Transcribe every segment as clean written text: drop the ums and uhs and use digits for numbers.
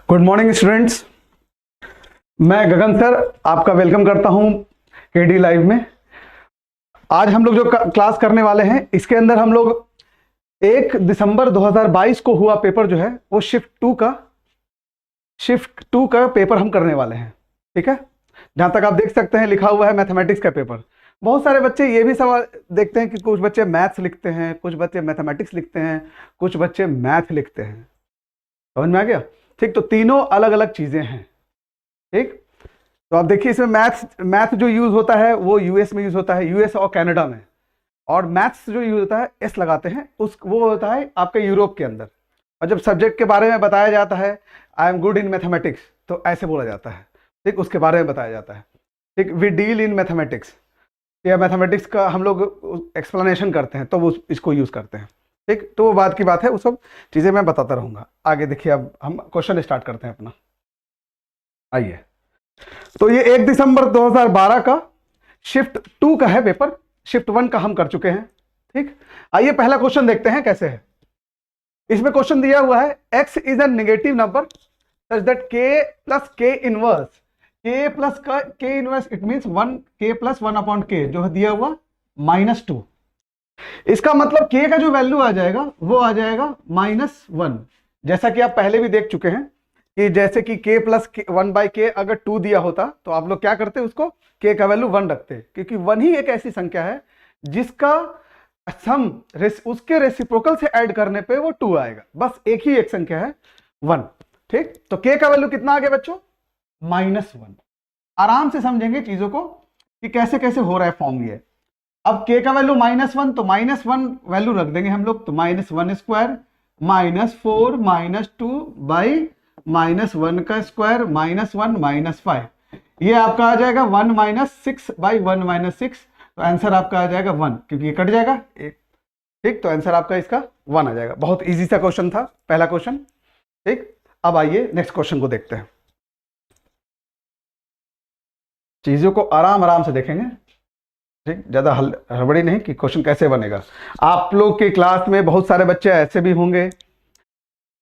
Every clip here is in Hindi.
गुड मॉर्निंग स्टूडेंट्स, मैं गगन सर आपका वेलकम करता हूं केडी लाइव में। आज हम लोग जो क्लास करने वाले हैं इसके अंदर हम लोग 1 दिसंबर 2022 को हुआ पेपर जो है वो शिफ्ट टू का पेपर हम करने वाले हैं। ठीक है, जहां तक आप देख सकते हैं लिखा हुआ है मैथमेटिक्स का पेपर। बहुत सारे बच्चे ये भी सवाल देखते हैं कि कुछ बच्चे मैथ्स लिखते हैं, कुछ बच्चे मैथमेटिक्स लिखते हैं, कुछ बच्चे मैथ लिखते हैं। समझ में आ गया? ठीक, तो तीनों अलग अलग चीजें हैं। ठीक, तो आप देखिए इसमें मैथ जो यूज होता है वो यूएस में यूज होता है, यूएस और कनाडा में। और मैथ्स जो यूज होता है एस लगाते हैं वो होता है आपके यूरोप के अंदर। और जब सब्जेक्ट के बारे में बताया जाता है I am good in mathematics तो ऐसे बोला जाता है। ठीक, उसके बारे में बताया जाता है। ठीक, वी डील इन मैथमेटिक्स, या मैथमेटिक्स का हम लोग एक्सप्लेनेशन करते हैं तो वो इसको यूज करते हैं। ठीक, तो वो बात की बात है, वो सब चीजें मैं बताता रहूंगा आगे। देखिए अब हम क्वेश्चन स्टार्ट करते हैं अपना। आइए, तो ये 1 दिसंबर 2012 का शिफ्ट 2 का है पेपर। शिफ्ट 1 का हम कर चुके हैं। ठीक, आइए पहला क्वेश्चन देखते हैं कैसे है। इसमें क्वेश्चन दिया हुआ है x is a negative number such that k plus k inverse, k plus k inverse it means 1 k plus 1 upon k जो है दिया हुआ -2। इसका मतलब k का जो वैल्यू आ जाएगा वो आ जाएगा -1। जैसा कि आप पहले भी देख चुके हैं कि जैसे कि k प्लस 1/k अगर 2 दिया होता तो आप लोग क्या करते, उसको k का वैल्यू 1 रखते, क्योंकि 1 ही एक ऐसी संख्या है जिसका सम उसके रेसिप्रोकल से ऐड करने पे वो 2 आएगा। बस एक ही एक संख्या है 1। ठीक, तो k का वैल्यू कितना आ गया बच्चों? -1। आराम से समझेंगे चीजों को कि कैसे कैसे हो रहा है फॉर्म ये। अब k का वैल्यू -1 तो -1 वैल्यू रख देंगे हम लोग, तो -1 स्क्वायर -4 -2 बाई -1 का स्क्वायर -1 -5, ये आपका आ जाएगा 1 -6 बाई 1 -6। तो आंसर आपका आ जाएगा 1, क्योंकि ये कट जाएगा एक। ठीक, तो आंसर आपका इसका 1 आ जाएगा। बहुत इजी सा क्वेश्चन था पहला क्वेश्चन। ठीक, अब आइए नेक्स्ट क्वेश्चन को देखते हैं। चीजों को आराम आराम से देखेंगे। ठीक, ज्यादा हड़बड़ी नहीं कि क्वेश्चन कैसे बनेगा। आप लोग के क्लास में बहुत सारे बच्चे ऐसे भी होंगे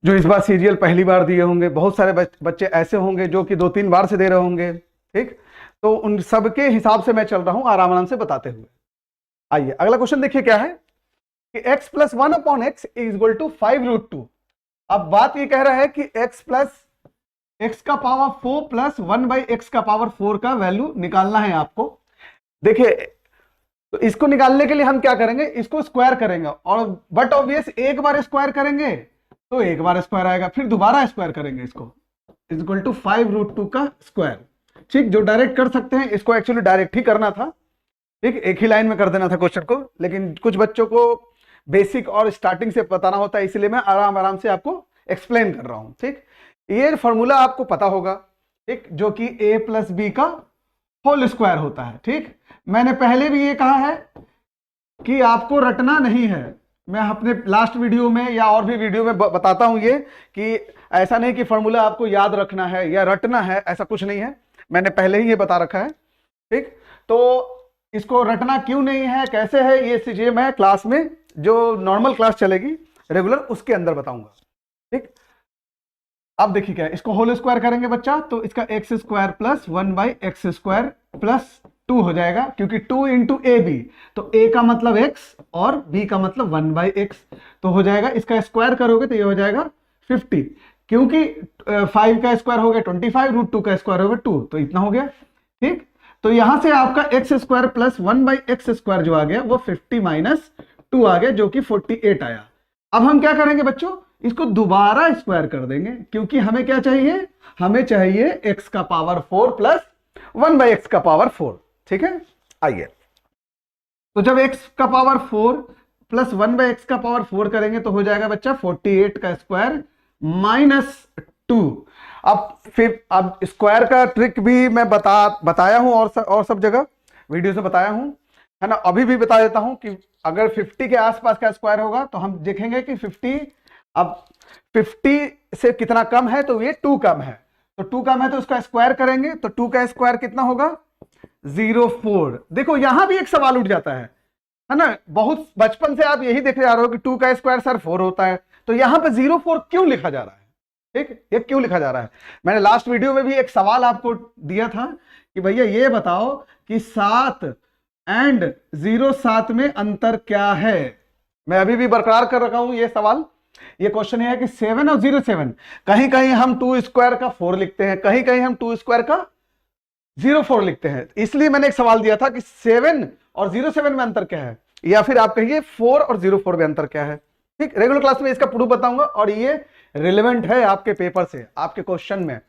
जो इस बार सीरियल पहली बार दिए होंगे, बहुत सारे बच्चे ऐसे होंगे जो कि 2-3 बार से दे रहे होंगे। ठीक, तो उन सबके हिसाब से मैं चल रहा हूं आराम आराम से बताते हुए। आइए अगला क्वेश्चन देखिए क्या है कि x plus 1 upon X is equal to 5√2। अब बात ये कह रहा है कि x प्लस x का पावर 4 प्लस 1/x का पावर 4 का वैल्यू निकालना है आपको। देखिए, तो इसको निकालने के लिए हम क्या करेंगे, इसको स्क्वायर करेंगे, और बट ऑब्वियस एक बार स्क्वायर करेंगे तो एक बार स्क्वायर आएगा, फिर दोबारा स्क्वायर करेंगे इसको, इज इक्वल टू 5√2 का स्क्वायर। ठीक, जो डायरेक्ट कर सकते हैं इसको एक्चुअली डायरेक्ट ही करना था। ठीक, एक ही लाइन में कर देना था क्वेश्चन को, लेकिन कुछ बच्चों को बेसिक और स्टार्टिंग से बताना होता है, इसलिए मैं आराम आराम से आपको एक्सप्लेन कर रहा हूं। ठीक, ये फॉर्मूला आपको पता होगा, ठीक, जो कि a प्लस बी का होल स्क्वायर होता है। ठीक, मैंने पहले भी ये कहा है कि आपको रटना नहीं है। मैं अपने लास्ट वीडियो में या और भी वीडियो में बताता हूं ये कि ऐसा नहीं कि फॉर्मूला आपको याद रखना है या रटना है, ऐसा कुछ नहीं है। मैंने पहले ही ये बता रखा है। ठीक, तो इसको रटना क्यों नहीं है, कैसे है, ये चीजें मैं क्लास में जो नॉर्मल क्लास चलेगी रेगुलर उसके अंदर बताऊंगा। ठीक, अब देखिए क्या है, इसको होल स्क्वायर करेंगे बच्चा, तो इसका x square plus 1/x square plus 2 हो जाएगा, क्योंकि 2 इंटू ए बी, तो a का मतलब x और b का मतलब 1/x, तो हो जाएगा इसका स्क्वायर करोगे तो ये हो जाएगा 50, क्योंकि 5 का स्क्वायर हो गया 25, √2 का स्क्वायर हो गया 2, तो इतना हो गया। ठीक, तो यहां से आपका x square plus 1/x square जो आ गया वो 50 माइनस 2 आ गया, जो कि 48 आया। अब हम क्या करेंगे बच्चों, इसको दोबारा स्क्वायर कर देंगे, क्योंकि हमें क्या चाहिए, हमें चाहिए x का पावर 4 प्लस 1/x का पावर 4। ठीक है, आइए, तो जब x का पावर 4 प्लस 1/x का पावर 4 करेंगे तो हो जाएगा बच्चा 48 का स्क्वायर -2। अब स्क्वायर का ट्रिक भी मैं बताया हूं और सब जगह वीडियो से बताया हूं, है ना। अभी भी बता देता हूं कि अगर 50 के आसपास का स्क्वायर होगा तो हम देखेंगे कि 50, अब 50 से कितना कम है, तो ये 2 कम है, तो 2 कम है तो उसका स्क्वायर करेंगे, तो 2 का स्क्वायर कितना होगा 0.4। देखो यहां भी एक सवाल उठ जाता है ना, बहुत बचपन से आप यही देख रहे आ रहे हो कि 2 का स्क्वायर सर 4 होता है, तो यहां पर 0.4 क्यों लिखा जा रहा है, ठीक, ये क्यों लिखा जा रहा है? मैंने लास्ट वीडियो में भी एक सवाल आपको दिया था कि भैया ये बताओ कि 7 एंड 07 में अंतर क्या है। मैं अभी भी बरकरार कर रखा हूं ये सवाल। ये क्वेश्चन है कि 7 और 07, कहीं कहीं हम 2 स्क्वायर का 4 लिखते हैं, कहीं कहीं हम 2 स्क्वायर का 04 लिखते हैं। इसलिए मैंने एक सवाल दिया था कि 7 और 07 में अंतर क्या है, या फिर आप कहिए 4 और 04 में अंतर क्या है। ठीक, रेगुलर क्लास में इसका प्रूफ बताऊंगा और ये रिलेवेंट है आपके पेपर से, आपके क्वेश्चन में।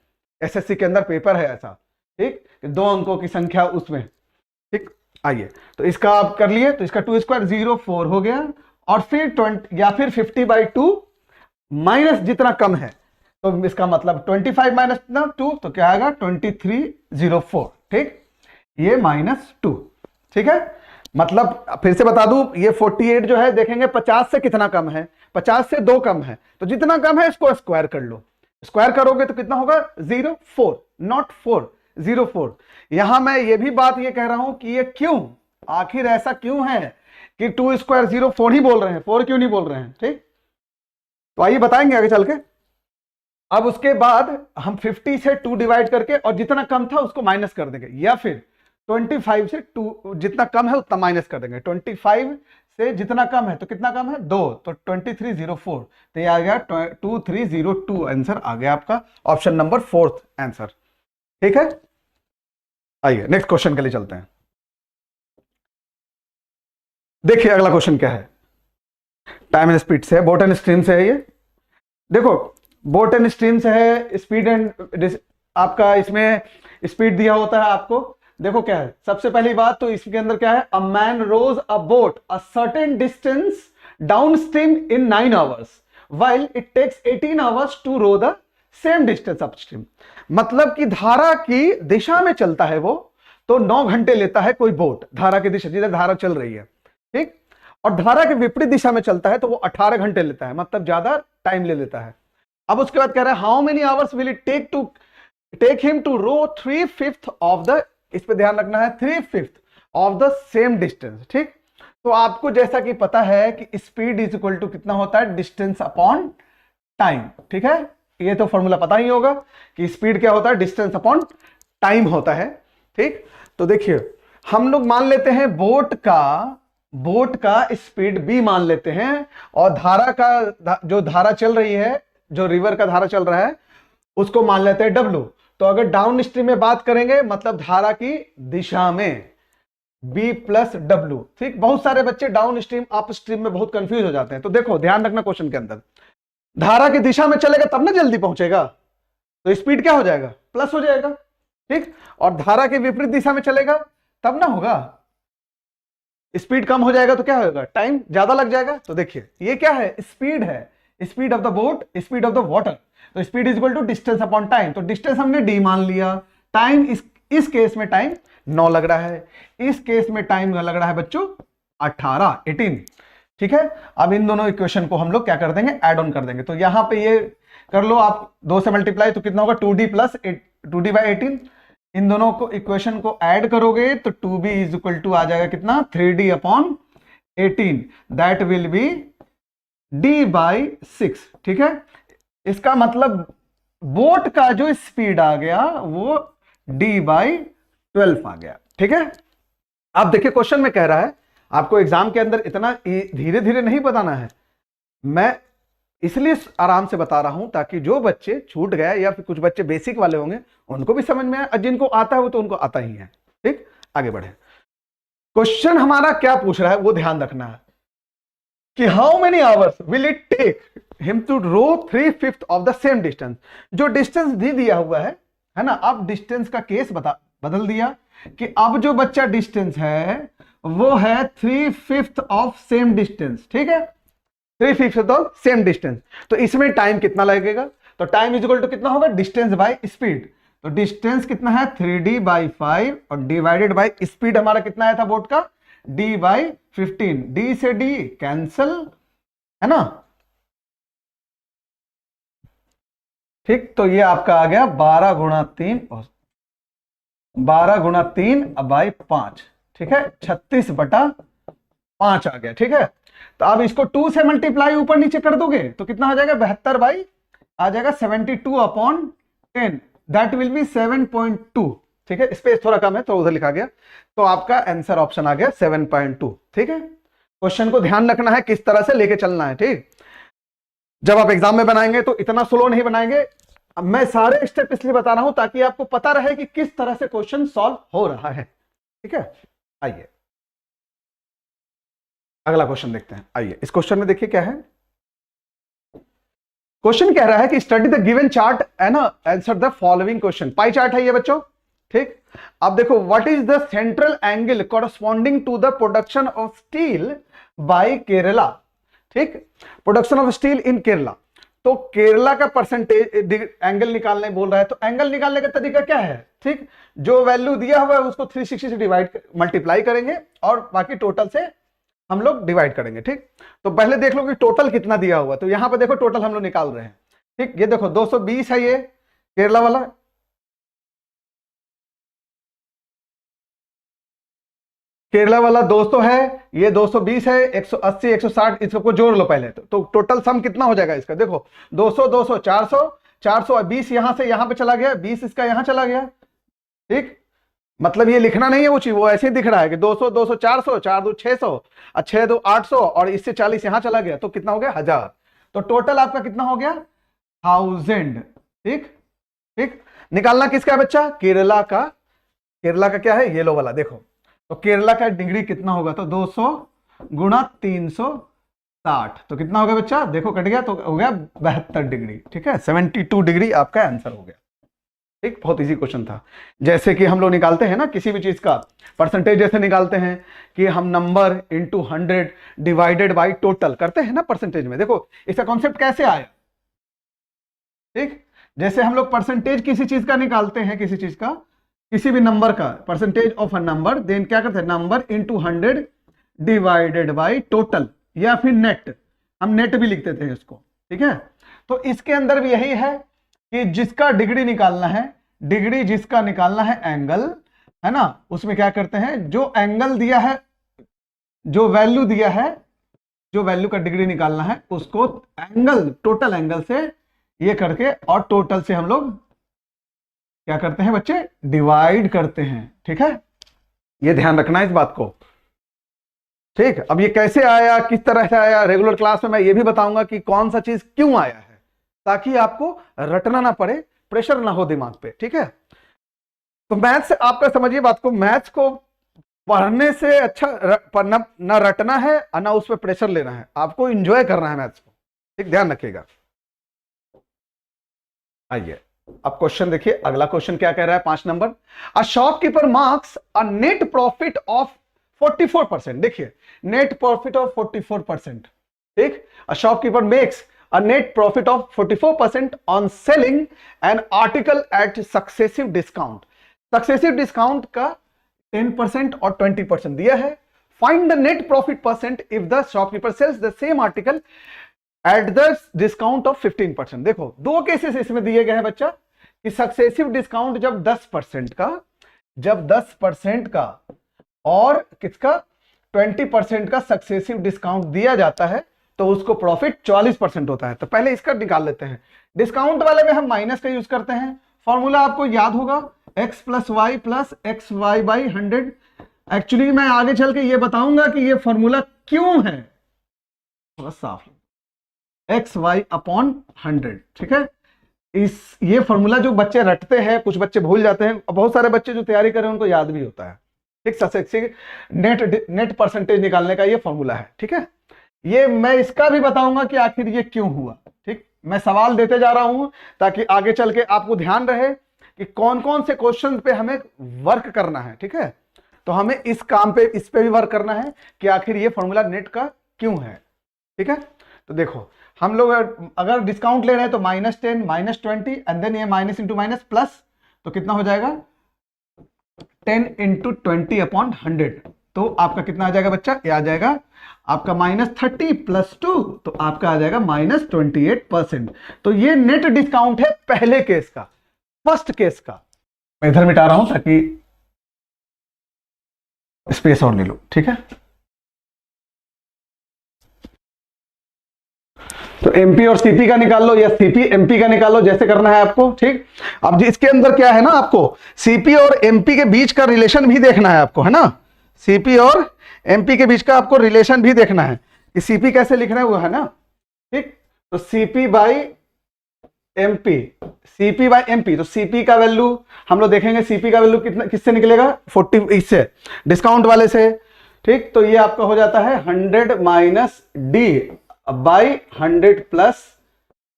एसएससी के अंदर पेपर है ऐसा, ठीक, 2 अंकों की संख्या उसमें। ठीक, आइए तो इसका आप कर लिए, तो इसका 2 स्क्वायर 04 हो गया, और फिर 20 या फिर 50/2 माइनस जितना कम है, तो इसका मतलब 25 माइनस 2 तो क्या आएगा 2304। ठीक, ये -2। ठीक है, मतलब फिर से बता दूं, ये 48 जो है देखेंगे 50 से कितना कम है, 50 से 2 कम है, तो जितना कम है इसको स्क्वायर कर लो। स्क्वायर करोगे तो कितना होगा 04, नॉट 4, 04। यहां मैं ये भी बात ये कह रहा हूं कि ये क्यों, आखिर ऐसा क्यों है कि 2 स्क्वायर 04 ही बोल रहे हैं, 4 क्यों नहीं बोल रहे हैं। ठीक, तो आइए बताएंगे आगे चल के। अब उसके बाद हम 50 से 2 डिवाइड करके और जितना कम था उसको माइनस कर देंगे, या फिर 25 से 2 जितना कम है उतना माइनस कर देंगे। 25 से जितना कम है तो कितना कम है 2, तो 2304, तो ये आ गया 2302। आंसर आ गया आपका ऑप्शन नंबर 4 आंसर। ठीक है, आइए नेक्स्ट क्वेश्चन के लिए चलते हैं। देखिए अगला क्वेश्चन क्या है, टाइम एंड स्पीड से है, बोट एंड स्ट्रीम से है। ये देखो बोट एंड स्ट्रीम से है, स्पीड एंड आपका इसमें स्पीड दिया होता है आपको। देखो क्या है, सबसे पहली बात तो इसके अंदर क्या है, a man rowed a boat a certain distance downstream in 9 hours while it takes 18 hours to row the same distance upstream. मतलब कि धारा की दिशा में चलता है वो, तो 9 घंटे लेता है कोई बोट, धारा की दिशा जिधर धारा चल रही है। ठीक, और धारा के विपरीत दिशा में चलता है तो वो 18 घंटे लेता है, मतलब ज्यादा टाइम ले लेता है। अब उसके बाद कह रहा है how many hours will it take him to row 3/5 of the, इस पे ध्यान रखना है, 3/5 ऑफ द सेम डिस्टेंस। ठीक, तो आपको जैसा कि पता है कि स्पीड इज इक्वल टू कितना होता है, डिस्टेंस अपॉन टाइम। ठीक है, ये तो फॉर्मूला पता ही होगा कि स्पीड क्या होता है, डिस्टेंस अपॉन टाइम होता है। ठीक, तो देखिए हम लोग मान लेते हैं बोट का स्पीड b मान लेते हैं, और धारा का जो धारा चल रही है, जो रिवर का धारा चल रहा है उसको मान लेते हैं w। तो अगर डाउन स्ट्रीम में बात करेंगे मतलब धारा की दिशा में b प्लस w। ठीक, बहुत सारे बच्चे डाउन स्ट्रीम अप स्ट्रीम में बहुत कंफ्यूज हो जाते हैं। तो देखो ध्यान रखना क्वेश्चन के अंदर, धारा की दिशा में चलेगा तब ना जल्दी पहुंचेगा, तो स्पीड क्या हो जाएगा, प्लस हो जाएगा। ठीक, और धारा के विपरीत दिशा में चलेगा तब ना होगा, स्पीड कम हो जाएगा तो क्या होगा, टाइम ज्यादा लग जाएगा। तो देखिए ये क्या है, स्पीड है, speed of the boat, speed of the water. तो speed is equal to distance upon time, तो डिस्टेंस हमने d मान लिया, टाइम इस केस में टाइम 9 लग रहा है, इस केस में टाइम लग रहा है बच्चों 18। ठीक है, अब इन दोनों इक्वेशन को हम लोग क्या कर देंगे, ऐड ऑन कर देंगे। तो यहां पे ये कर लो आप 2 से मल्टीप्लाई, तो कितना होगा 2d प्लस 2d/18। इन दोनों को इक्वेशन को ऐड करोगे तो 2b इज इक्वल टू आ जाएगा कितना, 3d/18, that will be d/6। ठीक है, इसका मतलब बोट का जो स्पीड आ गया वो d/12 आ गया। ठीक है, आप देखिए क्वेश्चन में कह रहा है, आपको एग्जाम के अंदर इतना धीरे धीरे नहीं बताना है, मैं इसलिए आराम से बता रहा हूं ताकि जो बच्चे छूट गए या फिर कुछ बच्चे बेसिक वाले होंगे उनको भी समझ में आए, और जिनको आता है वो तो उनको आता ही है। ठीक, आगे बढ़े। क्वेश्चन हमारा क्या पूछ रहा है वो ध्यान रखना है कि how many hours will it take him to row 3/5 of the same distance. जो डिस्टेंस दिया हुआ है ना, अब डिस्टेंस का केस बदल दिया कि अब जो बच्चा डिस्टेंस है वो है 3/5 ऑफ सेम डिस्टेंस। ठीक है, 3/5 ऑफ सेम डिस्टेंस, तो इसमें टाइम कितना लगेगा, तो टाइम इज इक्वल टू कितना होगा, डिस्टेंस बाय स्पीड। तो डिस्टेंस कितना है 3d/5 और डिवाइडेड बाय स्पीड हमारा कितना आया था बोट का, d/15। d से d कैंसल है ना। ठीक, तो ये आपका आ गया 12 गुणा 3/5। ठीक है, 36/5 आ गया। ठीक है, तो अब इसको 2 से मल्टीप्लाई ऊपर नीचे कर दोगे तो कितना हो जाएगा, 72/5। आ जाएगा 72/10, दैट विल बी 7.2। ठीक है, स्पेस थोड़ा कम है तो उधर लिखा गया, तो आपका आंसर ऑप्शन आ गया 7.2। ठीक है, क्वेश्चन को ध्यान रखना है, किस तरह से लेके चलना है। ठीक, जब आप एग्जाम में बनाएंगे तो इतना स्लो नहीं बनाएंगे। अब मैं सारे स्टेप इसलिए बता रहा हूं ताकि आपको पता रहे कि किस तरह से क्वेश्चन सॉल्व हो रहा है। ठीक है, आइए अगला क्वेश्चन देखते हैं। आइए इस क्वेश्चन में देखिए क्या है। क्वेश्चन कह रहा है कि study the given chart and answer the following question. Pie chart है ये बच्चों। ठीक, अब देखो, what is the central angle corresponding to the production of steel by Kerala. ठीक, production of steel in Kerala, तो केरला का परसेंटेज एंगल निकालने बोल रहा है। तो एंगल निकालने का तरीका क्या है। ठीक, जो वैल्यू दिया हुआ है उसको 360 से डिवाइड मल्टीप्लाई करेंगे और बाकी टोटल से हम लोग डिवाइड करेंगे। ठीक, तो पहले देख लो कि टोटल कितना दिया हुआ है। तो यहां पर देखो टोटल हम लोग निकाल रहे हैं। ठीक, ये देखो 220 है ये केरला वाला, केरला वाला 200 है, ये 220 है, 180 160, इन सबको जोड़ लो पहले। तो टोटल सम कितना हो जाएगा इसका, देखो 200 200 400 400, 20 यहां से यहां पे चला गया, 20 इसका यहां चला गया। ठीक, मतलब ये लिखना नहीं है वो चीज, वो ऐसे ही दिख रहा है कि 200 200 400, 4 2 600 और 6 2 800 और इससे 40 यहां चला गया, तो कितना हो गया 1000। तो टोटल आपका कितना हो गया 1000। ठीक, ठीक, निकालना किसका है बच्चा, केरला का। केरला का क्या है, येलो वाला। देखो तो केरला का डिग्री कितना होगा, तो 200 गुणा 360, तो कितना हो गया बच्चा, देखो कट गया, तो हो गया 72 डिग्री। ठीक है, 72 डिग्री आपका आंसर हो गया। ठीक, बहुत इजी क्वेश्चन था। जैसे कि हम लोग निकालते हैं ना किसी भी चीज का परसेंटेज, जैसे निकालते हैं कि हम number into 100 divided by total करते हैं ना परसेंटेज में। देखो इसका कॉन्सेप्ट कैसे आया। ठीक, जैसे हम लोग परसेंटेज किसी चीज का निकालते हैं, किसी चीज का, किसी भी नंबर का percentage of a number, then क्या करते हैं, number into 100 divided by total, या फिर नेट, हम नेट भी लिखते थे इसको। ठीक है, तो इसके अंदर भी यही है कि जिसका डिग्री निकालना है, डिग्री जिसका निकालना है एंगल, है ना, उसमें क्या करते हैं, जो एंगल दिया है, जो वैल्यू दिया है, जो वैल्यू का डिग्री निकालना है उसको एंगल, टोटल एंगल से ये करके और टोटल से हम लोग क्या करते हैं बच्चे, डिवाइड करते हैं। ठीक है, ये ध्यान रखना है इस बात को। ठीक, अब ये कैसे आया, किस तरह से आया, रेगुलर क्लास में मैं ये भी बताऊंगा कि कौन सा चीज क्यों आया है, ताकि आपको रटना ना पड़े, प्रेशर ना हो दिमाग पे। ठीक है, तो मैथ्स आपका समझिए बात को, मैथ्स को पढ़ने से अच्छा ना रटना है और ना उस पर प्रेशर लेना है, आपको इंजॉय करना है मैथ्स को। ठीक, ध्यान रखिएगा। आइए अब क्वेश्चन देखिए, अगला क्वेश्चन क्या कह रहा है, 5 number. A shopkeeper marks a net profit of 44%। देखिए नेट प्रॉफिट ऑफ 44%। ठीक, a shopkeeper makes a net profit of 44% on selling an article at successive discount। Successive discount का 10% और 20% दिया है। Find the net profit percent if the shopkeeper sells the same article at the discount of 15%। देखो दो केसेस इसमें दिए गए हैं बच्चा, कि सक्सेसिव डिस्काउंट जब 10% का, जब 10% का और किसका 20% का सक्सेसिव डिस्काउंट दिया जाता है तो उसको प्रॉफिट 44% होता है। तो पहले इसका निकाल लेते हैं। डिस्काउंट वाले में हम माइनस का यूज करते हैं। फॉर्मूला आपको याद होगा, x plus Y plus X Y by 100। Actually मैं आगे चल के ये बताऊंगा कि ये फॉर्मूला क्यों है, थोड़ा साफ, एक्स वाई अपॉन 100। ठीक है, इस ये फॉर्मूला जो बच्चे रटते हैं, कुछ बच्चे भूल जाते हैं, बहुत सारे बच्चे जो तैयारी करें उनको याद भी होता है। ठीक, नेट परसेंटेज निकालने का ये फॉर्मूला है। ठीक है, ये मैं इसका भी बताऊंगा कि आखिर ये क्यों हुआ। ठीक, मैं सवाल देते जा रहा हूं ताकि आगे चल के आपको ध्यान रहे कि कौन कौन से क्वेश्चन पे हमें वर्क करना है। ठीक है, तो हमें इस काम पे, इस पे भी वर्क करना है कि आखिर ये फॉर्मूला नेट का क्यों है। ठीक है, तो देखो हम लोग अगर डिस्काउंट ले रहे हैं तो -10 -20 एंड देन ये माइनस इंटू माइनस प्लस, तो कितना हो जाएगा 10 इंटू 20 अपॉन 100। तो आपका कितना आ जाएगा बच्चा, ये आ जाएगा आपका -30 + 2, तो आपका आ जाएगा -28%। तो ये नेट डिस्काउंट है पहले केस का, फर्स्ट केस का। मैं इधर मिटा रहा हूं ताकि स्पेस और ले लो। ठीक है, तो एमपी और सीपी का निकाल लो या सीपी एमपी का निकाल लो, जैसे करना है आपको। ठीक, अब इसके अंदर क्या है ना, आपको सीपी और एमपी के बीच का रिलेशन भी देखना है आपको, है ना। सीपी और एमपी के बीच का आपको रिलेशन भी देखना है कि सीपी कैसे लिखना है वो, है ना। ठीक, तो CP by MP, CP by MP, तो सीपी का वैल्यू हम लोग देखेंगे, सीपी का वैल्यू कितना किससे निकलेगा, 40 इससे, डिस्काउंट वाले से। ठीक, तो ये आपका हो जाता है 100 minus D by 100 plus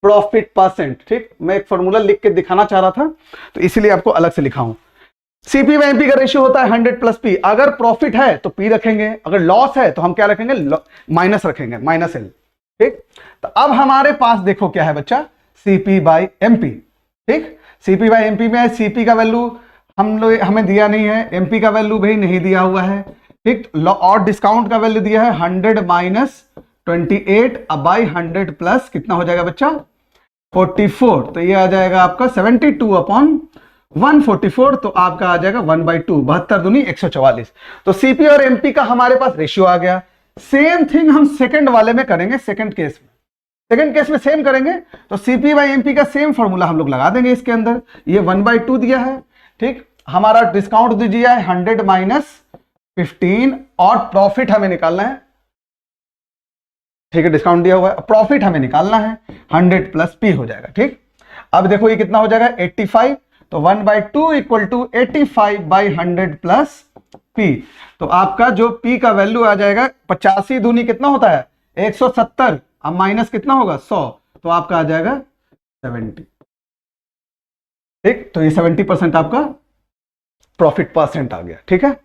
profit percent. ठीक, मैं एक फॉर्मूला लिख के दिखाना चाह रहा था तो इसीलिए आपको अलग से लिखा हूं। सीपी बाई एमपी का रेशियो होता है 100 प्लस पी। अगर प्रॉफिट है तो पी रखेंगे, अगर लॉस है तो हम क्या रखेंगे, माइनस रखेंगे, माइनस एल। ठीक, तो अब हमारे पास देखो क्या है बच्चा, सीपी बाई एमपी। ठीक, सीपी बाई एमपी में सीपी का वैल्यू हमें दिया नहीं है, एमपी का वैल्यू भी नहीं दिया हुआ है। ठीक, और डिस्काउंट का वैल्यू दिया है 100 माइनस 28 बाई 100 प्लस कितना हो जाएगा बच्चा, 44। तो ये आ जाएगा आपका 72 अपॉन 144, तो आपका आ जाएगा 1/2, 72 दूनी 144। तो सीपी और एमपी का हमारे पास रेशियो आ गया। सेम थिंग हम सेकंड वाले में करेंगे, सेकंड केस में, सेकंड केस में सेम करेंगे। तो सीपी बाई एमपी का सेम फॉर्मूला हम लोग लगा देंगे इसके अंदर। ये 1/2 दिया है। ठीक, हमारा डिस्काउंट दिया है 100 माइनस 15 और प्रॉफिट हमें निकालना है। ठीक है, डिस्काउंट दिया हुआ है, प्रॉफिट हमें निकालना है, 100 प्लस पी हो जाएगा। ठीक, अब देखो ये कितना हो जाएगा 85, तो 1/2 equal to 85 by 100 plus P. तो आपका जो पी का वैल्यू आ जाएगा 85 दूनी कितना होता है 170, अब माइनस कितना होगा 100, तो आपका आ जाएगा 70। ठीक, तो ये 70% आपका प्रॉफिट परसेंट आ गया। ठीक है,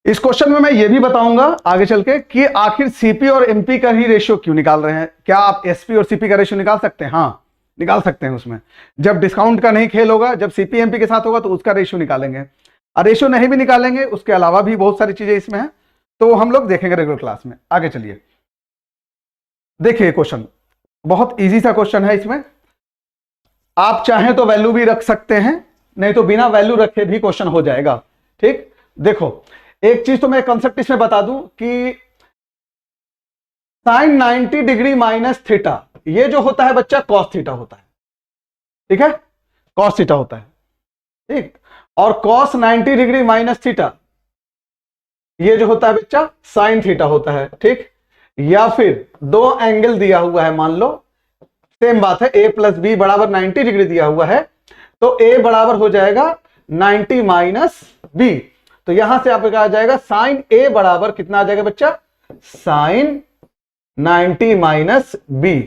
इस क्वेश्चन में मैं ये भी बताऊंगा आगे चल के कि आखिर सीपी और एमपी का ही रेशियो क्यों निकाल रहे हैं। क्या आप एसपी और सीपी का रेशियो निकाल सकते हैं? हाँ, निकाल सकते हैं। उसमें जब डिस्काउंट का नहीं खेल होगा, जब सीपी एमपी के साथ होगा तो उसका रेशियो निकालेंगे, और रेशियो नहीं भी निकालेंगे उसके अलावा भी बहुत सारी चीजें इसमें हैं, तो हम लोग देखेंगे रेगुलर क्लास में। आगे चलिए, देखिए क्वेश्चन बहुत इजी सा क्वेश्चन है। इसमें आप चाहें तो वैल्यू भी रख सकते हैं, नहीं तो बिना वैल्यू रखे भी क्वेश्चन हो जाएगा। ठीक, देखो एक चीज तो मैं कंसेप्ट इसमें बता दूं कि साइन 90 डिग्री माइनस थीटा, ये जो होता है बच्चा कॉस थीटा होता है। ठीक है, कॉस थीटा होता है। ठीक, और कॉस 90 डिग्री माइनस थीटा ये जो होता है बच्चा साइन थीटा होता है। ठीक, या फिर दो एंगल दिया हुआ है, मान लो सेम बात है, a प्लस बी बराबर 90 डिग्री दिया हुआ है, तो a बराबर हो जाएगा 90 माइनस बी। तो यहां से आपका आ जाएगा साइन a बराबर कितना आ जाएगा बच्चा, साइन 90 माइनस बी।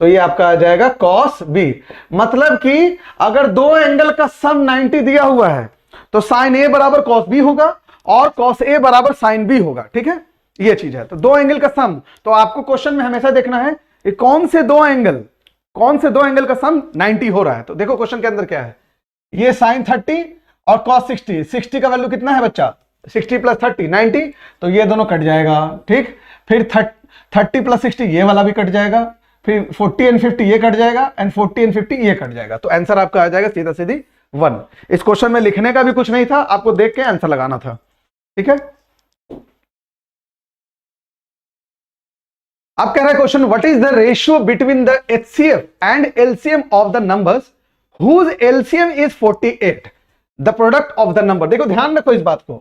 तो ये आपका आ जाएगा कॉस बी। मतलब कि अगर दो एंगल का सम 90 दिया हुआ है तो साइन a बराबर कॉस बी होगा और कॉस a बराबर साइन बी होगा। ठीक है, ये चीज है। तो दो एंगल का सम, तो आपको क्वेश्चन में हमेशा देखना है कि कौन से दो एंगल का सम 90 हो रहा है। तो देखो क्वेश्चन के अंदर क्या है, ये साइन 30 और कॉस 60, 60 का वैल्यू कितना है बच्चा, 60 प्लस 30 90, तो ये दोनों कट जाएगा। ठीक, फिर 30 प्लस 60 ये वाला भी कट जाएगा, फिर 40 एंड 50 ये कट जाएगा, एंड 40 एंड 50 ये कट जाएगा। तो आंसर आपका आ जाएगा सीधा सीधी 1। इस क्वेश्चन में लिखने का भी कुछ नहीं था, आपको देख के आंसर लगाना था। ठीक है, अब कह रहा है question, what is the ratio between the HCF and LCM of the numbers whose LCM is 48, the product of the number. देखो ध्यान रखो इस बात को,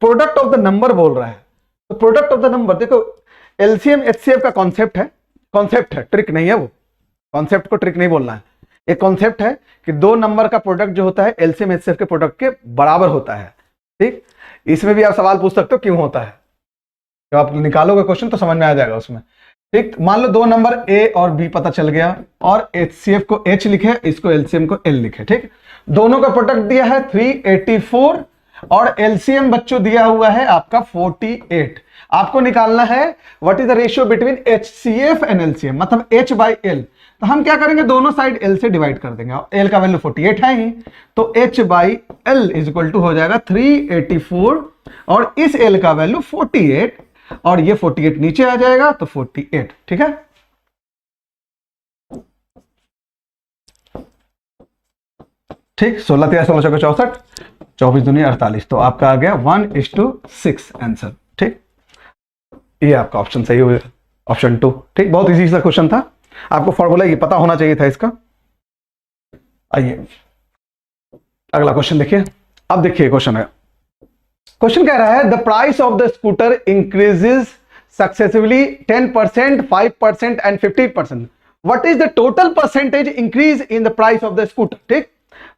प्रोडक्ट ऑफ द नंबर बोल रहा है, तो प्रोडक्ट ऑफ द नंबर, देखो एलसीएम एचसीएफ का कॉन्सेप्ट है, ट्रिक नहीं है वो, कॉन्सेप्ट को ट्रिक नहीं बोलना है। एक कॉन्सेप्ट है कि दो नंबर का प्रोडक्ट जो होता है एलसीएम एचसीएफ के प्रोडक्ट के बराबर होता है। ठीक, इसमें भी आप सवाल पूछ सकते हो क्यों होता है, जब आप निकालोगे क्वेश्चन तो समझ में आ जाएगा उसमें। ठीक, मान लो दो नंबर ए और बी पता चल गया और एचसीएफ को एच लिखे, इसको एलसीएम को एल लिखे। ठीक, दोनों का प्रोडक्ट दिया है 384 और एलसीएम बच्चों दिया हुआ है आपका 48। आपको निकालना है what is the ratio between HCF and LCM, मतलब एच बाई एल। तो हम क्या करेंगे, दोनों साइड एल से डिवाइड कर देंगे, और एल का वैल्यू 48 है ही, तो H by L is equal to हो जाएगा 384 और इस एल का वैल्यू 48, और ये 48 नीचे आ जाएगा तो 48। ठीक है, ठीक, 16 3 16 64, 24 दूनी 48, तो आपका आ गया 1:6 आंसर। ठीक, ये आपका ऑप्शन सही हो गया। ऑप्शन 2। ठीक, बहुत इजी सा क्वेश्चन था, आपको फॉर्मूला ये पता होना चाहिए था इसका। आइए अगला क्वेश्चन देखिए। अब देखिए क्वेश्चन है, क्वेश्चन कह रहा है the price of the scooter increases successively 10%, 5% and 15%। What is the total percentage increase in the price of the scooter. ठीक,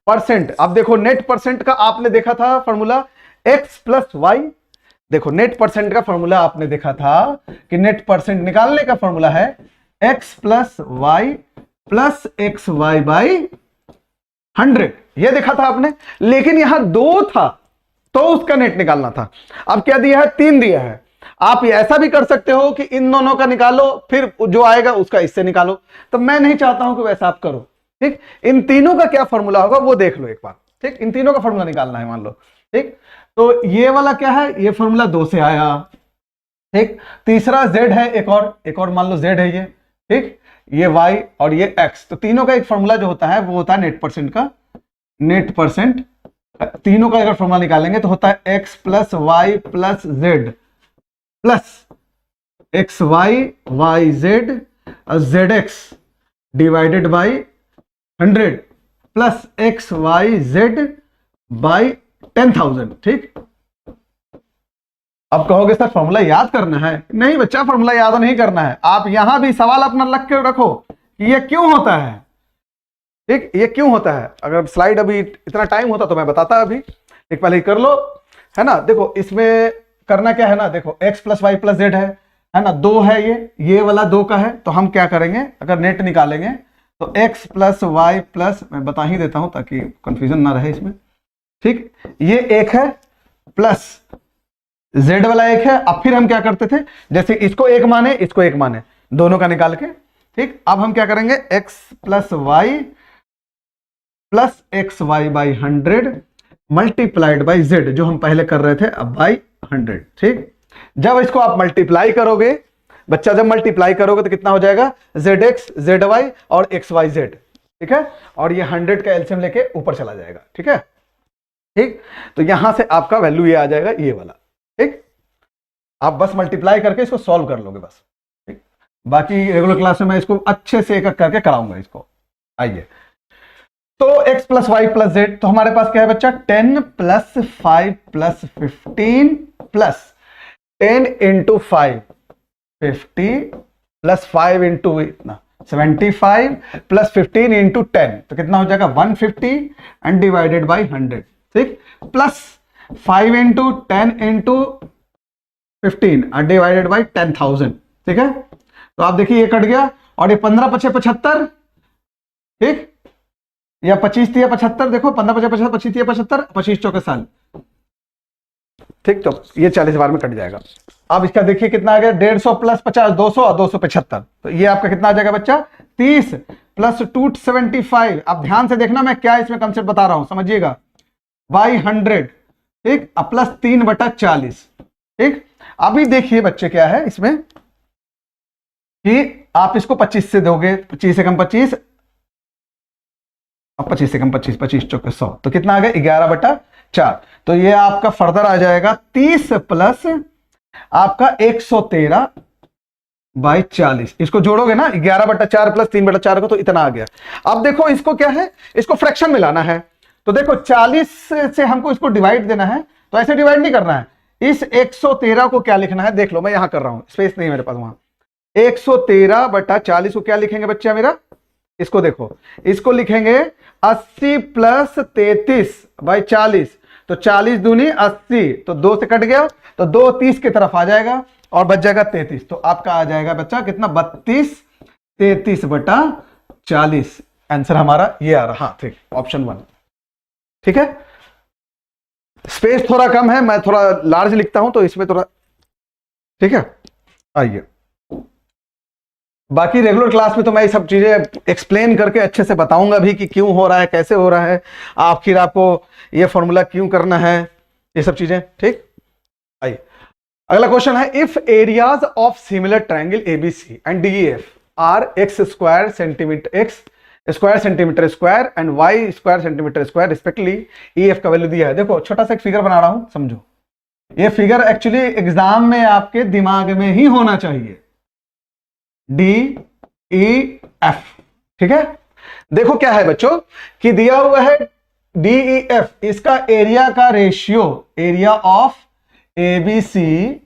परसेंट, अब देखो नेट परसेंट का आपने देखा था फॉर्मूला x प्लस वाई। देखो नेट परसेंट का फॉर्मूला आपने देखा था कि नेट परसेंट निकालने का फॉर्मूला है x plus Y plus X Y by 100, ये देखा था आपने। लेकिन यहां 2 था तो उसका नेट निकालना था। अब क्या दिया है, 3 दिया है। आप ऐसा भी कर सकते हो कि इन दोनों का निकालो, फिर जो आएगा उसका इससे निकालो, तो मैं नहीं चाहता हूं कि वैसा आप करो। ठीक, इन तीनों का क्या फॉर्मूला होगा वो देख लो एक बार। ठीक, इन तीनों का फॉर्मूला निकालना है मान लो। ठीक, तो ये वाला क्या है, ये फॉर्मूला 2 से आया। ठीक, तीसरा z है, एक और मान लो z है ये। ठीक, ये y और ये x, तो तीनों का एक फॉर्मूला जो होता है वो होता है नेट परसेंट का। नेट परसेंट तीनों का अगर फॉर्मूला निकालेंगे तो होता है x plus Y plus Z plus X Y Y Z Z X divided by 100 plus X Y Z by 10,000। ठीक, अब कहोगे सर फॉर्मूला याद करना है। नहीं बच्चा, फॉर्मूला याद नहीं करना है। आप यहां भी सवाल अपना लग के रखो कि ये क्यों होता है। ठीक, ये क्यों होता है। अगर स्लाइड अभी इतना टाइम होता तो मैं बताता, अभी एक पहले ही कर लो, है ना। देखो इसमें करना क्या है ना, देखो x plus Y plus Z है ना, 2 है, ये वाला 2 का है। तो हम क्या करेंगे, अगर नेट निकालेंगे तो x प्लस वाई प्लस, मैं बता ही देता हूं ताकि कंफ्यूजन ना रहे इसमें। ठीक, ये 1 है प्लस z वाला 1 है। अब फिर हम क्या करते थे, जैसे इसको 1 माने इसको 1 माने, दोनों का निकाल के। ठीक, अब हम क्या करेंगे, x plus Y plus X Y by 100 multiplied by Z, जो हम पहले कर रहे थे, अब बाई 100। ठीक, जब इसको आप मल्टीप्लाई करोगे बच्चा, जब मल्टीप्लाई करोगे तो कितना हो जाएगा, जेड एक्स जेड वाई और एक्स वाई जेड। ठीक है, और ये 100 का एलसीएम लेके ऊपर चला जाएगा। ठीक है, ठीक, तो यहां से आपका वैल्यू ये आ जाएगा, ये वाला। ठीक, आप बस मल्टीप्लाई करके इसको सॉल्व कर लोगे बस। ठीक, बाकी रेगुलर क्लास में मैं इसको अच्छे से एक एक करके कराऊंगा इसको। आइए, तो x plus Y plus Z, तो हमारे पास क्या है बच्चा, 10 plus 5 plus 15 plus 10 into 5 50 plus 5 into इतना 75 प्लस 15 इंटू 10, तो कितना हो जाएगा 150 एंड डिवाइडेड बाई 100। ठीक, plus 5 into 10 into 15 divided by 10,000। ठीक है, तो आप देखिए ये कट गया, और ये 15 पचे 75। ठीक, या 25 तिया 75, देखो 15 पचे 75, 25 तिया 75, 25 चौके साल। ठीक, तो ये 40 बार में कट जाएगा। अब इसका देखिए कितना आ गया, 150 प्लस 50 200 और 275, तो ये आपका कितना आ जाएगा बच्चा, 30 प्लस 275। अब ध्यान से देखना मैं क्या इसमें कंसेप्ट बता रहा हूं, समझिएगा, बाई 100। ठीक, अब प्लस 3/40। ठीक, अभी देखिए बच्चे क्या है इसमें कि आप इसको 25 से दोगे, 25 से कम 25, अब 25 से कम 25, 25 चौके 100, तो कितना आ गया 11/4। तो ये आपका फर्दर आ जाएगा 30 प्लस आपका 113 बाई 40। इसको जोड़ोगे ना 11/4 प्लस 3/4 को, तो इतना आ गया। अब देखो इसको क्या है, इसको फ्रैक्शन में लाना है। तो देखो 40 से हमको इसको डिवाइड देना है, तो ऐसे डिवाइड नहीं करना है। इस 113 को क्या लिखना है, देख लो मैं यहां कर रहा हूं, स्पेस नहीं मेरे पास वहां। 113/40 को क्या लिखेंगे बच्चा मेरा, इसको देखो, इसको लिखेंगे 80 प्लस 33/40, तो 40 दूनी 80, तो 2 से कट गया, तो 2 30 की तरफ आ जाएगा और बच जाएगा 33। तो आपका आ जाएगा बच्चा कितना, 32 33/40। आंसर हमारा ये आ रहा। हाँ, ठीक, ऑप्शन 1। ठीक है, स्पेस थोड़ा कम है, मैं थोड़ा लार्ज लिखता हूं तो इसमें थोड़ा। ठीक है, आइए, बाकी रेगुलर क्लास में तो मैं ये सब चीजें एक्सप्लेन करके अच्छे से बताऊंगा भी कि क्यों हो रहा है, कैसे हो रहा है, आखिर आपको ये फॉर्मूला क्यों करना है, ये सब चीजें। ठीक, आइए अगला क्वेश्चन है, if areas of similar triangle A B C and D E F are X square centimetre X square centimetre square and Y square centimetre square respectively, E F का वैल्यू दिया है। देखो छोटा सा एक फिगर बना रहा हूं, समझो। ये फिगर एक्चुअली एग्जाम में आपके दिमाग में ही होना चाहिए, डी ई एफ। ठीक है, देखो क्या है बच्चों कि दिया हुआ है डी ई एफ, इसका एरिया का ratio, area of A B C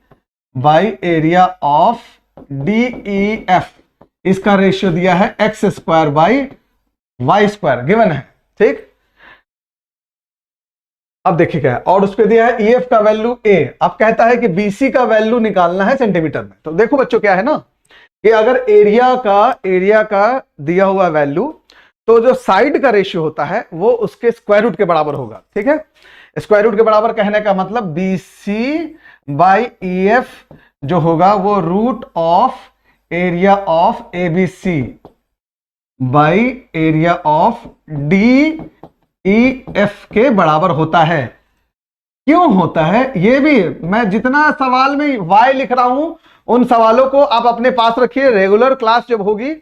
by area of D E F, इसका रेशियो दिया है X square by Y square given है। ठीक, अब देखिए क्या है, और उस पर दिया है ई एफ का वैल्यू ए। अब कहता है कि बीसी का वैल्यू निकालना है सेंटीमीटर में। तो देखो बच्चों क्या है ना कि अगर एरिया का दिया हुआ वैल्यू, तो जो साइड का रेशियो होता है वो उसके स्क्वायर रूट के बराबर होगा। ठीक है, स्क्वायर रूट के बराबर कहने का मतलब B C by E F जो होगा वो root of area of A B C by area of D E F के बराबर होता है। क्यों होता है ये भी, मैं जितना सवाल में y लिख रहा हूं उन सवालों को आप अपने पास रखिए। रेगुलर क्लास जब होगी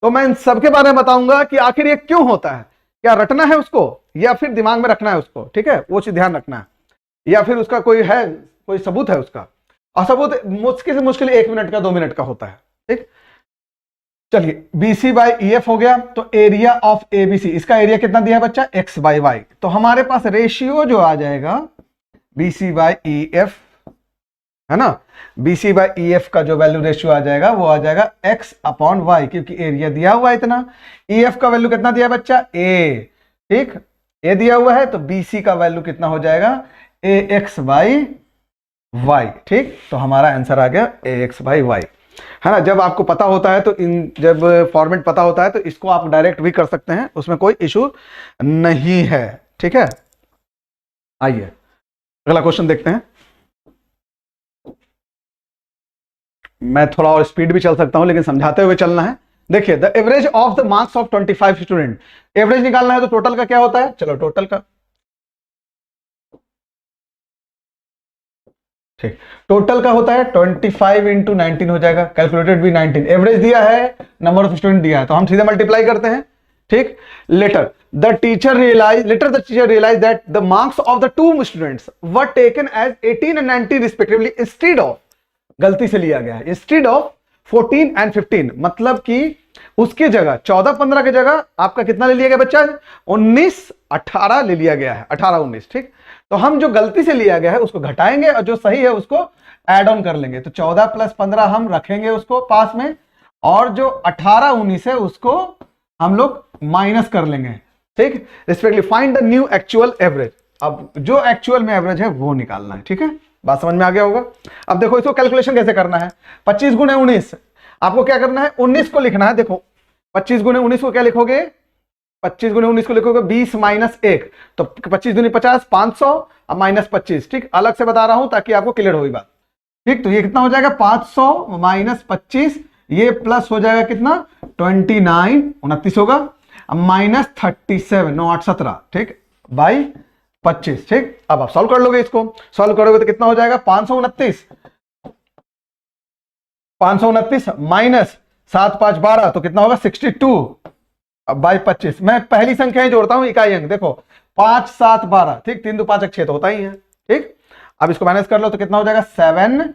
तो मैं इन सबके बारे में बताऊंगा कि आखिर ये क्यों होता है, क्या रटना है उसको या फिर दिमाग में रखना है उसको। ठीक है, वो चीज ध्यान रखना है, या फिर उसका कोई सबूत है उसका, और सबूत मुश्किल से मुश्किल 1 मिनट का 2 मिनट का होता है। ठीक, चलिए बीसी बाई ई एफ हो गया, तो एरिया ऑफ एबीसी, इसका एरिया कितना दिया है बच्चा, एक्स बाई वाई। तो हमारे पास रेशियो जो आ जाएगा बीसी बाई ई एफ, है ना, बीसी बाई ई एफ का जो वैल्यू रेशियो आ जाएगा वो आ जाएगा एक्स अपॉन वाई, क्योंकि एरिया दिया हुआ है इतना। ई एफ का वैल्यू कितना दिया बच्चा, ए। ठीक, ए दिया हुआ है, तो बीसी का वैल्यू कितना हो जाएगा, ए एक्स बाई वाई। ठीक, तो हमारा आंसर आ गया ए एक्स बाई वाई, है ना। जब आपको पता होता है तो जब फॉर्मेट पता होता है तो इसको आप डायरेक्ट भी कर सकते हैं, उसमें कोई इशू नहीं है। ठीक है, आइए अगला क्वेश्चन देखते हैं। मैं थोड़ा और स्पीड भी चल सकता हूं लेकिन समझाते हुए चलना है। देखिए, द एवरेज ऑफ द मार्क्स ऑफ 25 स्टूडेंट, एवरेज निकालना है तो टोटल का क्या होता है, चलो टोटल का, ठीक, टोटल का होता है 25 इंटू 19 हो जाएगा, कैलकुलेटेड भी 19, एवरेज दिया है, नंबर ऑफ स्टूडेंट दिया है, तो हम सीधे मल्टीप्लाई करते हैं। ठीक, later the teacher realize that the मार्क्स ऑफ द 2 students were taken as 18 and 19 respectively instead of, गलती से लिया गया है, इंस्टेड ऑफ 14 एंड 15, मतलब कि उसकी जगह 14-15 की जगह आपका कितना ले लिया गया बच्चा, 19-18 ले लिया गया है, 18-19। ठीक, तो हम जो गलती से लिया गया है उसको घटाएंगे और जो सही है उसको ऐड ऑन कर लेंगे। तो 14 + 15 हम रखेंगे उसको पास में, और जो 18-19 है उसको हम लोग माइनस कर लेंगे। ठीक, respectively find the new actual average, अब जो एक्चुअल में एवरेज है वो निकालना है। ठीक है, बात समझ में आ गया होगा। अब देखो इसको कैलकुलेशन कैसे करना है, 25 × 19, आपको क्या करना है, 19 को लिखना है। देखो 25 × 19 को क्या लिखोगे, 25 × 19 को लिखोगे 20 - 1, तो 25 दूनी 50, 500 और -25। ठीक, अलग से बता रहा हूं ताकि आपको क्लियर होगी बात। ठीक, तो ये कितना हो जाएगा, 500 - 25, ये प्लस हो जाएगा कितना, 29, 29 होगा, -37, 9 8 17, ठीक, बाई 25। ठीक, अब आप सॉल्व कर लोगे, इसको सॉल्व करोगे तो कितना हो जाएगा, 529 माइनस 7 5 12, तो कितना होगा 62, अब बाई 25। मैं पहली संख्याएं जोड़ता हूं, इकाई अंक, देखो 5 7 12, ठीक, 3 2 5 1 6 तो होता ही है। ठीक, अब इसको माइनस कर लो तो कितना हो जाएगा 7,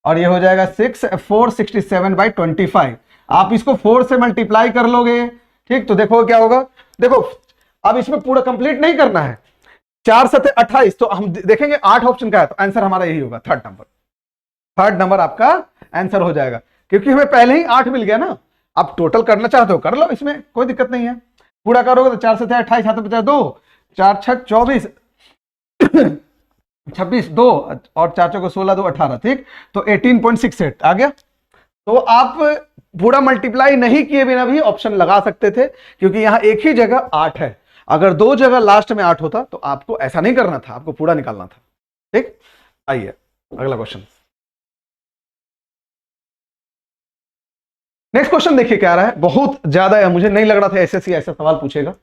और ये हो जाएगा 6 467/25। आप इसको 4 से मल्टीप्लाई कर लोगे। ठीक, तो देखो क्या होगा, देखो अब इसमें पूरा कंप्लीट नहीं करना है, 4 7 28, तो हम देखेंगे 8 ऑप्शन का है, तो आंसर हमारा यही होगा, थर्ड नंबर आपका आंसर हो जाएगा, क्योंकि हमें पहले ही 8 मिल गया ना। आप टोटल करना चाहते हो कर लो, इसमें कोई दिक्कत नहीं है। पूरा करोगे तो 4 7 28, 7 5 2, 4 6 24, 26 2, और 4 4 16 2 18। ठीक, तो 18.68 आ गया। तो आप पूरा मल्टीप्लाई नहीं किए बिना भी ऑप्शन लगा सकते थे, क्योंकि यहां एक ही जगह 8 है। अगर 2 जगह लास्ट में 8 होता तो आपको ऐसा नहीं करना था, आपको पूरा निकालना था। ठीक, आइए अगला क्वेश्चन। नेक्स्ट क्वेश्चन देखिए क्या रहा है, बहुत ज्यादा है, मुझे नहीं लग रहा था एसएससी ऐसा सवाल पूछेगा।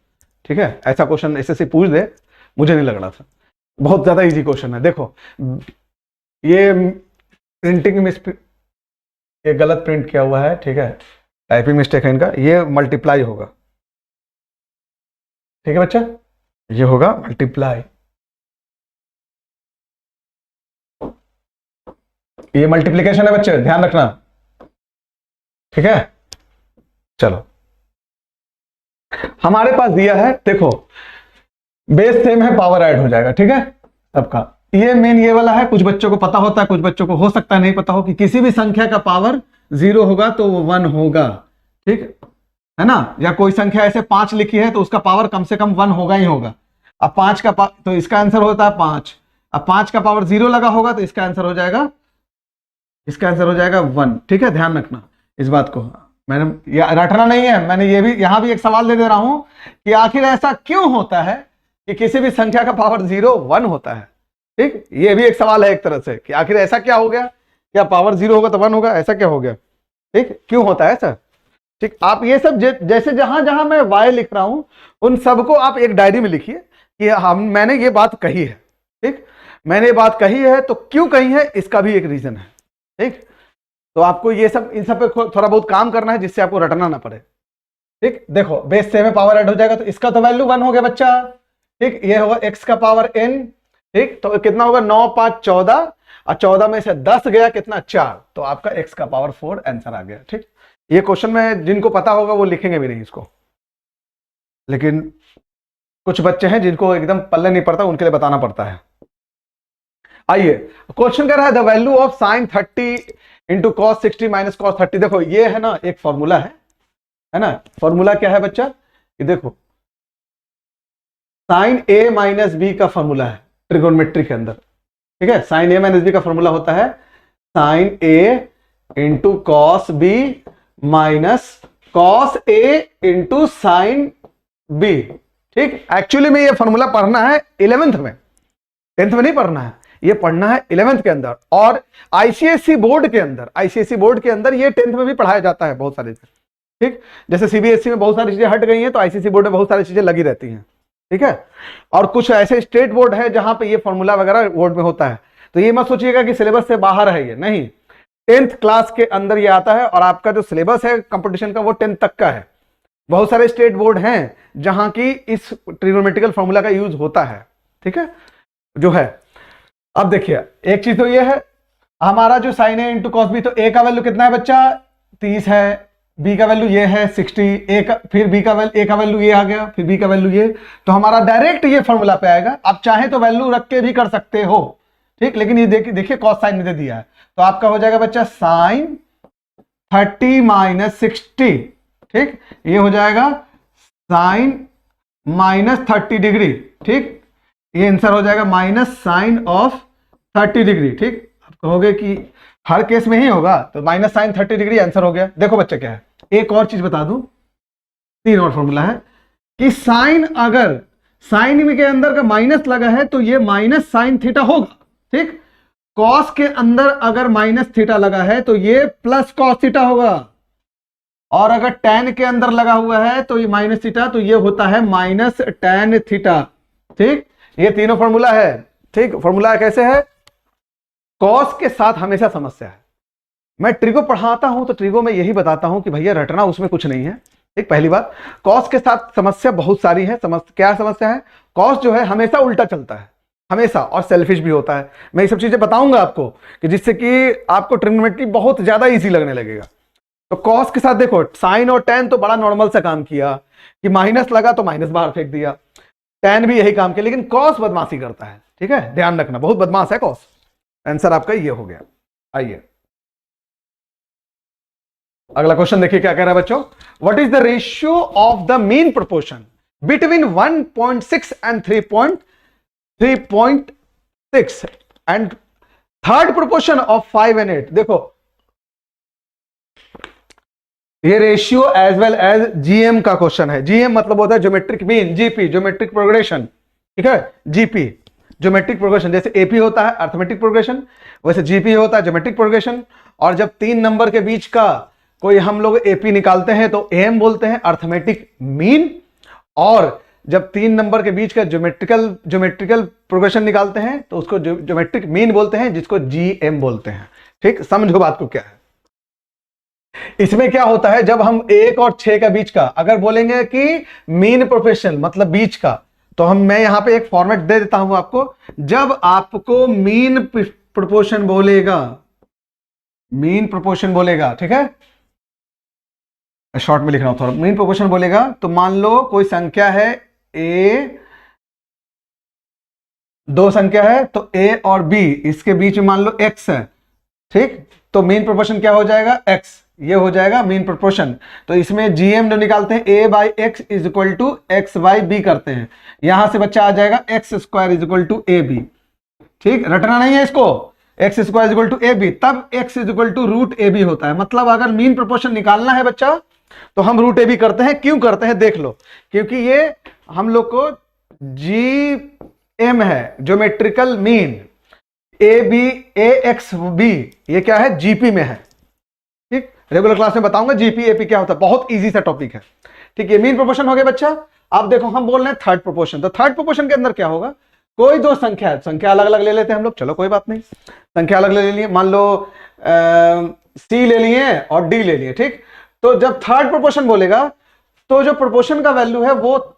ठीक है, ऐसा क्वेश्चन एसएससी पूछ दे, मुझे नहीं लग रहा था। बहुत ज्यादा इजी क्वेश्चन है। देखो ये प्रिंटिंग में ये गलत प्रिंट किया हुआ है, ठीक है, टाइपिंग मिस्टेक है इनका, ये मल्टीप्लाई होगा। ठीक है बच्चा, ये होगा मल्टीप्लाई, ये मल्टीप्लीकेशन है बच्चे, ध्यान रखना। ठीक है, चलो हमारे पास दिया है, देखो बेस सेम है, पावर ऐड हो जाएगा, ठीक है सबका। ये मेन ये वाला है, कुछ बच्चों को पता होता है, कुछ बच्चों को हो सकता है नहीं पता हो कि किसी भी संख्या का पावर 0 होगा तो वो 1 होगा, ठीक है ना। या कोई संख्या ऐसे 5 लिखी है तो उसका पावर कम से कम 1 होगा ही होगा। अब 5 का तो इसका आंसर होता है 5। अब 5 का पावर 0 लगा होगा तो इसका आंसर हो जाएगा 1, ठीक है, ध्यान रखना इस बात को। मैंने रटना नहीं है, मैंने ये भी यहां भी एक सवाल दे रहा हूं कि आखिर ऐसा क्यों होता है कि किसी भी संख्या का पावर 0 1 होता है, ठीक। ये भी एक सवाल है एक तरह से कि आखिर ऐसा क्या हो गया, क्या पावर 0 होगा तो 1 होगा, ऐसा क्या हो गया, ठीक, क्यों होता है सर, ठीक। आप ये सब जैसे जहां जहां मैं y लिख रहा हूं उन सबको आप एक डायरी में लिखिए कि मैंने ये बात कही है, ठीक, मैंने ये बात कही है तो क्यों कही है इसका भी एक रीजन है, ठीक। तो आपको ये सब इन सब पे थोड़ा बहुत काम करना है जिससे आपको रटना ना पड़े, ठीक। देखो बेस से में पावर ऐड हो जाएगा तो इसका तो वैल्यू 1 हो गया बच्चा, ठीक। ये होगा x का पावर n, ठीक, तो कितना होगा 9 5 14 और 14 में से 10 गया कितना 4, तो आपका x का पावर 4 आंसर आ गया, ठीक। ये क्वेश्चन में जिनको पता होगा वो लिखेंगे भी नहीं इसको, लेकिन कुछ बच्चे हैं जिनको एकदम पल्ले नहीं पड़ता उनके लिए बताना पड़ता है। आइए क्वेश्चन कह रहा है the value of sine 30 into cos 60 minus cos 30। देखो ये है ना एक फॉर्मूला है ना, फॉर्मूला क्या है बच्चा, ये देखो साइन ए माइनस बी का फॉर्मूला है ट्रिगोनोमेट्री के अंदर, ठीक है। साइन ए माइनस बी का फॉर्मूला होता है sine A into cos B minus cos A into sine B, ठीक। एक्चुअली में ये फॉर्मूला पढ़ना है 11th में, 10th में नहीं पढ़ना है, ये पढ़ना है 11th के अंदर। और आईसीएसई बोर्ड के अंदर ये 10th में भी पढ़ाया जाता है बहुत सारी, ठीक। जैसे सीबीएसई में बहुत सारी चीजें हट गई हैं तो आईसीएसई बोर्ड में बहुत सारी चीजें लगी रहती हैं, ठीक है। और कुछ ऐसे स्टेट बोर्ड है जहां पे ये फॉर्मूला वगैरह बोर्ड में होता है, तो ये मत सोचिएगा कि सिलेबस से बाहर है, ये नहीं, 10th क्लास के अंदर ये आता है। और आपका जो सिलेबस है कंपटीशन का वो 10th तक का है। बहुत सारे स्टेट बोर्ड हैं जहां की इस ट्रिगोनोमेट्रिकल फॉर्मूला का यूज होता है, ठीक है जो है। अब देखिए एक चीज तो ये है हमारा जो sign A into cos B, तो ए का वैल्यू कितना है बच्चा 30 है, बी का वैल्यू ये है 60, फिर बी का वैल्यू, ए का वैल्यू ये आ गया, फिर बी का वैल्यू ये, तो हमारा डायरेक्ट ये फॉर्मूला पे आएगा। आप चाहे तो वैल्यू रख के भी कर सकते हो, ठीक, लेकिन ये देखिए कॉस साइन में दे दिया है तो आपका हो जाएगा बच्चा साइन 30 माइनस 60, ठीक, ये हो जाएगा साइन माइनस 30 डिग्री, ठीक, ये आंसर हो जाएगा माइनस साइन ऑफ 30 डिग्री, ठीक। आप कहोगे कि हर केस में ही होगा तो माइनस साइन 30 डिग्री आंसर हो गया। देखो बच्चे क्या है, एक और चीज बता दूं, 3 और फॉर्मूला है कि साइन अगर साइन में के अंदर का माइनस लगा है तो ये माइनस साइन थीटा होगा, ठीक। कॉस के अंदर अगर माइनस थीटा लगा है तो ये प्लस कॉस थीटा होगा, और अगर टैन के अंदर लगा हुआ है तो ये माइनस थीटा, तो ये होता है माइनस टैन थीटा, ठीक। ये तीनों फॉर्मूला है, ठीक। फॉर्मूला कैसे है, कॉस के साथ हमेशा समस्या है। मैं ट्रिगो पढ़ाता हूं तो ट्रिगो में यही बताता हूं कि भैया रटना उसमें कुछ नहीं है, ठीक। पहली बात, कॉस के साथ समस्या बहुत सारी है। क्या समस्या है, कॉस जो है हमेशा उल्टा चलता है, हमेशा, और सेल्फिश भी होता है। मैं ये सब चीजें बताऊंगा आपको कि जिससे कि आपको ट्रिग्नोमेट्री बहुत ज्यादा ईजी लगने लगेगा। तो कॉस के साथ देखो साइन और टैन तो बड़ा नॉर्मल सा काम किया कि माइनस लगा तो माइनस बाहर फेंक दिया, टैन भी यही काम किया, लेकिन कॉस बदमाशी करता है, ठीक है, ध्यान रखना, बहुत बदमाश है कॉस। आंसर आपका ये हो गया। आइए अगला क्वेश्चन देखिए क्या कह रहा है बच्चों, what is the ratio of the mean proportion between 1.6 and 3.6 and third proportion of 5 and 8। देखो ये ratio as well as GM का क्वेश्चन है। जीएम मतलब होता है geometric mean, GP geometric progression, ठीक है, जीपी ज्योमेट्रिक प्रोग्रेशन। जैसे एपी होता है अर्थमेटिक प्रोग्रेशन, वैसे जीपी होता है ज्योमेट्रिक प्रोग्रेशन। और जब 3 नंबर के बीच का कोई हम लोग एपी निकालते हैं तो एम बोलते हैं अर्थमेटिक मीन, और जब 3 नंबर के बीच का ज्योमेट्रिकल प्रोग्रेशन निकालते हैं तो उसको ज्योमेट्रिक मीन बोलते हैं, जिसको जीएम बोलते हैं, ठीक। समझो बात को क्या है। इसमें क्या होता है, जब हम 1 और 6 का बीच का अगर बोलेंगे कि मीन प्रोपोर्शन मतलब बीच का, तो मैं यहां पे एक फॉर्मेट दे देता हूं आपको। जब आपको मीन प्रोपोर्शन बोलेगा, ठीक है, शॉर्ट में लिख रहा हूं थोड़ा। मीन प्रोपोर्शन बोलेगा तो मान लो कोई संख्या है ए, दो संख्या है तो ए और बी, इसके बीच में मान लो एक्स है, ठीक, तो मीन प्रोपोर्शन क्या हो जाएगा, एक्स, ये हो जाएगा मीन प्रोपोर्शन। तो इसमें जीएम जो निकालते हैं A by X is equal to X by B करते हैं, यहां से बच्चा आ जाएगा X square is equal to A B, ठीक, रटना नहीं है इसको, X square is equal to A B, तब X is equal to root A B होता है। मतलब अगर मीन प्रोपोर्शन निकालना है बच्चा तो हम रूट ए बी करते हैं। क्यों करते हैं देख लो, क्योंकि ये हम लोग को जी एम है, geometrical mean, A B A X B, ये क्या है जीपी में है, ठीक, रेगुलर क्लास में बताऊंगा जीपी एपी क्या होता है, बहुत इजी सा टॉपिक है, ठीक। ये मीन प्रोपोर्शन हो गया बच्चा। अब देखो हम बोल रहे हैं थर्ड प्रोपोर्शन, तो थर्ड प्रोपोर्शन के अंदर क्या होगा, कोई दो संख्या है, संख्या अलग अलग ले लेते हैं हम लोग, चलो कोई बात नहीं, संख्या अलग ले लिए, मान लो सी ले लिए और डी ले लिए, ठीक। तो जब थर्ड प्रोपोर्शन बोलेगा तो जो प्रोपोर्शन का वैल्यू है वो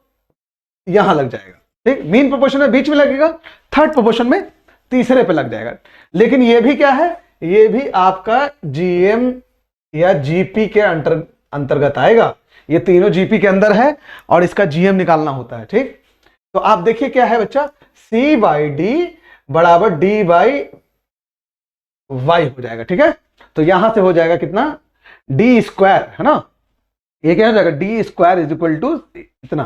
यहां लग जाएगा, ठीक, मीन प्रोपोर्शन में बीच में लगेगा, थर्ड प्रोपोर्शन में तीसरे पे लग जाएगा। लेकिन ये भी क्या है, ये भी आपका जीएम या जीपी के अंतर्गत आएगा, ये तीनों जीपी के अंदर है और इसका जीएम निकालना होता है, ठीक। तो आप देखिए क्या है बच्चा, सी बाई डी बराबर डी बाई वाई हो जाएगा, ठीक है। तो यहां से हो जाएगा कितना, डी स्क्वायर, है ना, ये क्या हो जाएगा, D square is equal to इतना,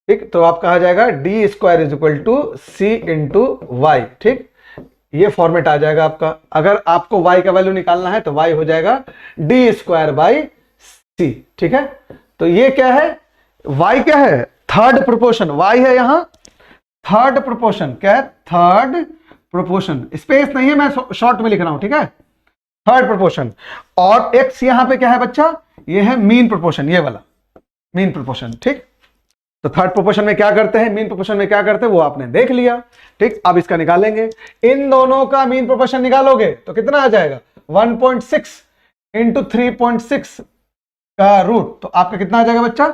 ठीक। तो आप कहा जाएगा D square is equal to C into Y, ठीक, ये फॉर्मेट आ जाएगा आपका। अगर आपको y का वैल्यू निकालना है तो y हो जाएगा डी स्क्वायर बाई सी, ठीक है। तो ये क्या है, y क्या है, थर्ड प्रोपोर्शन, y है यहां थर्ड प्रोपोर्शन, क्या है, थर्ड प्रोपोर्शन, स्पेस नहीं है, मैं शॉर्ट में लिख रहा हूं, ठीक है, थर्ड प्रोपोर्शन। और x यहां पे क्या है बच्चा, ये है मीन प्रोपोर्शन, ये वाला मीन प्रोपोर्शन, ठीक। तो थर्ड प्रोपोर्शन में क्या करते हैं, मीन प्रोपोर्शन में क्या करते हैं वो आपने देख लिया, ठीक। अब इसका निकालेंगे, इन दोनों का मीन प्रोपोर्शन निकालोगे तो कितना आ जाएगा, 1.6 इंटू 3.6 का रूट, तो आपका कितना आ जाएगा बच्चा,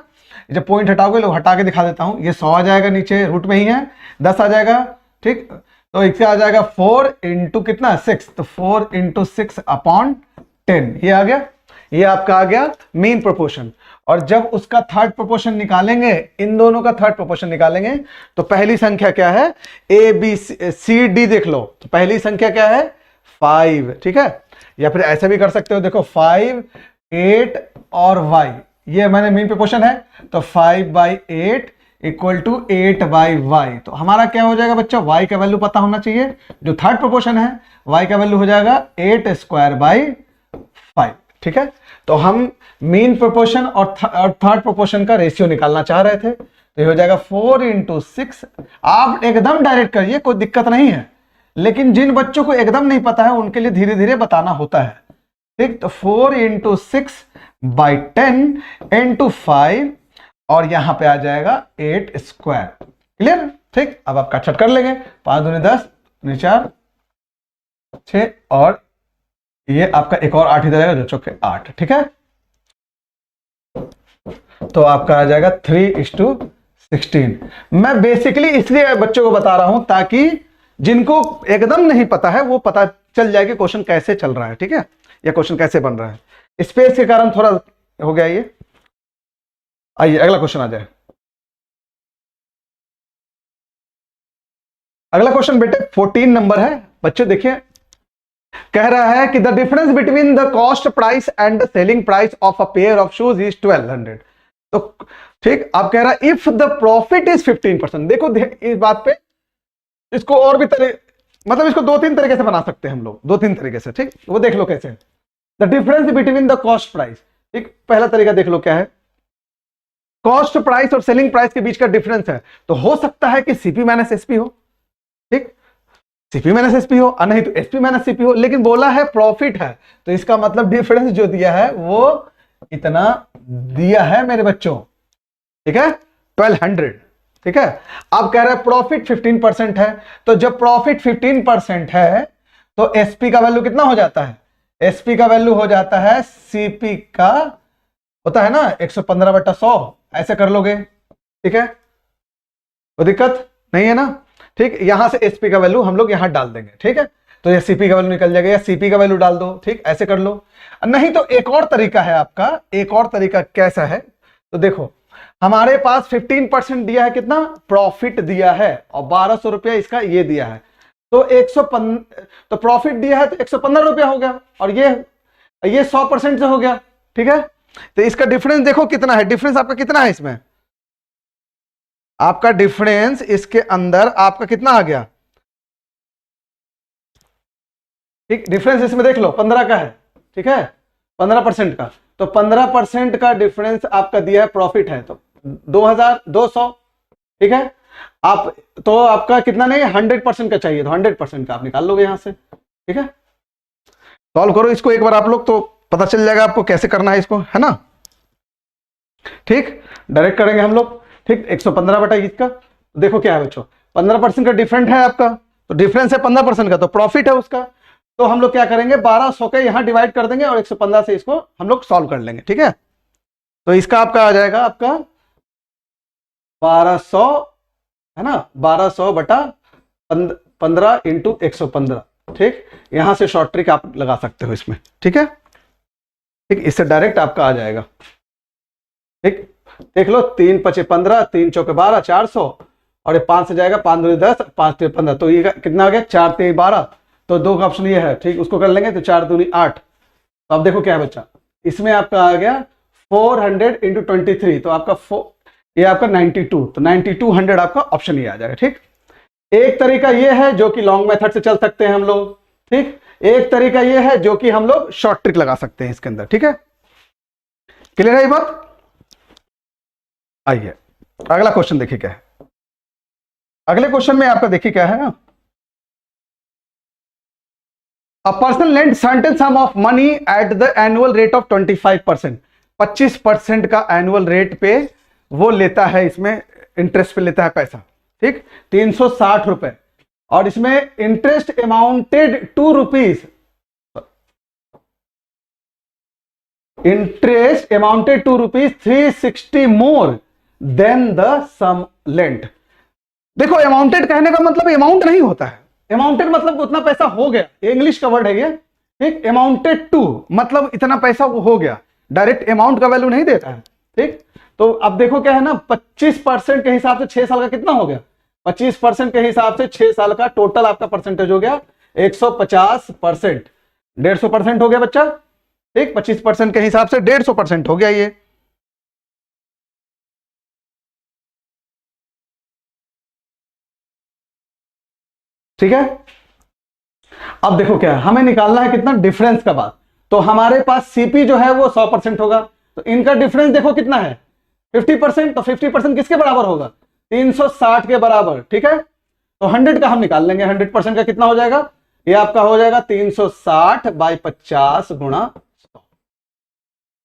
जब पॉइंट हटाओगे, लोग हटा के दिखा देता हूं, ये 100 आ जाएगा, नीचे रूट में ही है 10 आ जाएगा, ठीक। तो इससे आ जाएगा 4 इंटू कितना 6, तो 4 इंटू 6 अपॉन 10, ये आ गया, ये आपका आ गया मीन प्रोपोर्शन। और जब उसका थर्ड प्रोपोर्शन निकालेंगे, इन दोनों का थर्ड प्रोपोर्शन निकालेंगे, तो पहली संख्या क्या है, ए बी सी डी देख लो, तो पहली संख्या क्या है 5, ठीक है। या फिर ऐसे भी कर सकते हो, देखो 5 8 और y, ये मैंने मीन प्रोपोर्शन है, तो 5/8 इक्वल टू 8/y। तो हमारा क्या हो जाएगा बच्चा, y का वैल्यू पता होना चाहिए, जो थर्ड प्रोपोर्शन है y का वैल्यू हो जाएगा 8 स्क्वायर बाई 5, ठीक है। तो हम मीन प्रोपोर्शन और थर्ड प्रोपोर्शन का रेशियो निकालना चाह रहे थे, तो ये हो जाएगा 4 इंटू 6, आप एकदम डायरेक्ट करिए, कोई दिक्कत नहीं है, लेकिन जिन बच्चों को एकदम नहीं पता है उनके लिए धीरे धीरे बताना होता है, ठीक। तो 4 इंटू 6/10 इंटू 5 और यहां पे आ जाएगा 8 स्क्वायर, क्लियर, ठीक। अब आप काट कर लेंगे, 5 दूनी 10, 4 6 और ये आपका एक और 8 इधर आएगा, जो चौके 8, ठीक है। तो आपका आ जाएगा 3:16। मैं बेसिकली इसलिए बच्चों को बता रहा हूं ताकि जिनको एकदम नहीं पता है वो पता चल जाए कि क्वेश्चन कैसे चल रहा है, ठीक है, या क्वेश्चन कैसे बन रहा है। स्पेस के कारण थोड़ा हो गया ये। आइए अगला क्वेश्चन आ जाए। अगला क्वेश्चन बेटे 14 नंबर है, बच्चों देखिए, कह रहा है कि the difference between the cost price and the selling price of a pair of shoes is 1200। तो ठीक, आप कह रहा है इफ द प्रॉफिट इज 15%। देखो इस बात पे इसको और भी मतलब इसको 2-3 तरीके से बना सकते हैं हम लोग, 2-3 तरीके से, ठीक, वो देख लो कैसे। The difference between the cost price, ठीक, पहला तरीका देख लो क्या है, कॉस्ट प्राइस और सेलिंग प्राइस के बीच का डिफरेंस है, तो हो सकता है कि सीपी माइनस एसपी हो, ठीक, सीपी माइनस एसपी हो, और नहीं तो एसपी माइनस सीपी हो, लेकिन बोला है प्रॉफिट है, तो इसका मतलब डिफरेंस जो दिया है वो इतना दिया है मेरे बच्चों, ठीक है, 1200, ठीक है। अब कह रहे हैं प्रॉफिट 15% है, तो जब प्रॉफिट 15% है तो एसपी का वैल्यू कितना हो जाता है, एसपी का वैल्यू हो जाता है सीपी का, होता है ना 115/100, ऐसे कर लोगे, ठीक है, तो दिक्कत नहीं है ना, ठीक। यहां से एसपी का वैल्यू हम लोग यहां डाल देंगे, ठीक है। तो ये सीपी का वैल्यू निकल जाएगा, या सीपी का वैल्यू डाल दो, ठीक, ऐसे कर लो। नहीं तो एक और तरीका है आपका, एक और तरीका कैसा है, तो देखो हमारे पास 15% दिया है, कितना प्रॉफिट दिया है, और 1200 रुपया इसका ये दिया है, तो 115, तो प्रॉफिट दिया है तो 115 रुपया हो गया, और ये 100% से हो गया, ठीक है। तो इसका डिफरेंस देखो कितना है, डिफरेंस आपका कितना है इसमें, आपका डिफरेंस इसके अंदर आपका कितना आ गया, ठीक, डिफरेंस इसमें देख लो 15 का है, ठीक है, 15% का, तो 15% का डिफरेंस आपका दिया है, प्रॉफिट है तो 2200, ठीक है। आप तो आपका कितना नहीं, 100% का चाहिए, तो 100% का आप निकाल लोगे यहां से, ठीक है। सॉल्व करो इसको एक बार आप लोग, तो पता चल जाएगा आपको कैसे करना है इसको, है ना, ठीक, डायरेक्ट करेंगे हम लोग, ठीक। 115 बटा इसका, देखो क्या है बच्चों, 15% का डिफरेंट है आपका, तो डिफरेंस है 15% का, तो प्रॉफिट है उसका, तो हम लोग क्या करेंगे, 1200 के यहां डिवाइड कर देंगे और 115 से इसको हम लोग सॉल्व कर लेंगे, ठीक है। तो इसका आपका आ जाएगा आपका 1200, है ना, 1200 बटा 15 इंटू 115, ठीक। यहां से शॉर्ट ट्रिक आप लगा सकते हो इसमें, ठीक है, ठीक, इससे डायरेक्ट आपका आ जाएगा, ठीक। देख लो 3 पचे 15, 3 चौके 12, 400, और ये 5 से जाएगा, 5 दूनी 10, 5 3 15, तो ये कितना आ गया, 4 3 12, तो 2 का ऑप्शन ये है, ठीक, उसको कर लेंगे, तो 4 दूनी 8, तो अब देखो क्या है बच्चा, इसमें आपका आ गया 400 इंटू 23, तो आपका ये आपका 92, तो 9200 आपका ऑप्शन ये आ जाएगा, ठीक। एक तरीका ये है जो कि लॉन्ग मेथड से चल सकते हैं हम लोग, ठीक, एक तरीका ये है जो कि हम लोग शॉर्ट ट्रिक लगा सकते हैं इसके अंदर, ठीक है, क्लियर है ये बात। आइए अगला क्वेश्चन देखिए क्या है, अगले क्वेश्चन में आपका देखिए क्या है ना, A person lent certain sum of money at the annual rate of 25%, 25% का एनुअल रेट पे वो लेता है, इसमें इंटरेस्ट पे लेता है पैसा, ठीक, 360 रुपए, और इसमें interest amounted 2 rupees, interest amounted 2 rupees 360 more than the sum lent. देखो अमाउंटेड कहने का मतलब अमाउंट नहीं होता है, अमाउंटेड मतलब उतना पैसा हो गया, इंग्लिश का वर्ड है ये, ठीक। अमाउंटेड टू मतलब इतना पैसा हो गया, डायरेक्ट अमाउंट का वैल्यू नहीं देता है, ठीक। तो अब देखो क्या है ना, 25% के हिसाब से 6 साल का कितना हो गया, 25% के हिसाब से 6 साल का टोटल आपका परसेंटेज हो गया 150%, 150% हो गया बच्चा, ठीक, 25% के हिसाब से 150% हो गया ये, ठीक है। अब देखो क्या है, हमें निकालना है कितना डिफरेंस का बात, तो हमारे पास सीपी जो है वो 100% होगा, तो इनका डिफरेंस देखो कितना है 50%, तो 50% किसके बराबर होगा, 360 के बराबर, ठीक है। तो 100 का हम निकाल लेंगे, 100% का कितना हो जाएगा, ये आपका हो जाएगा 360 बाई 50 गुणा 100,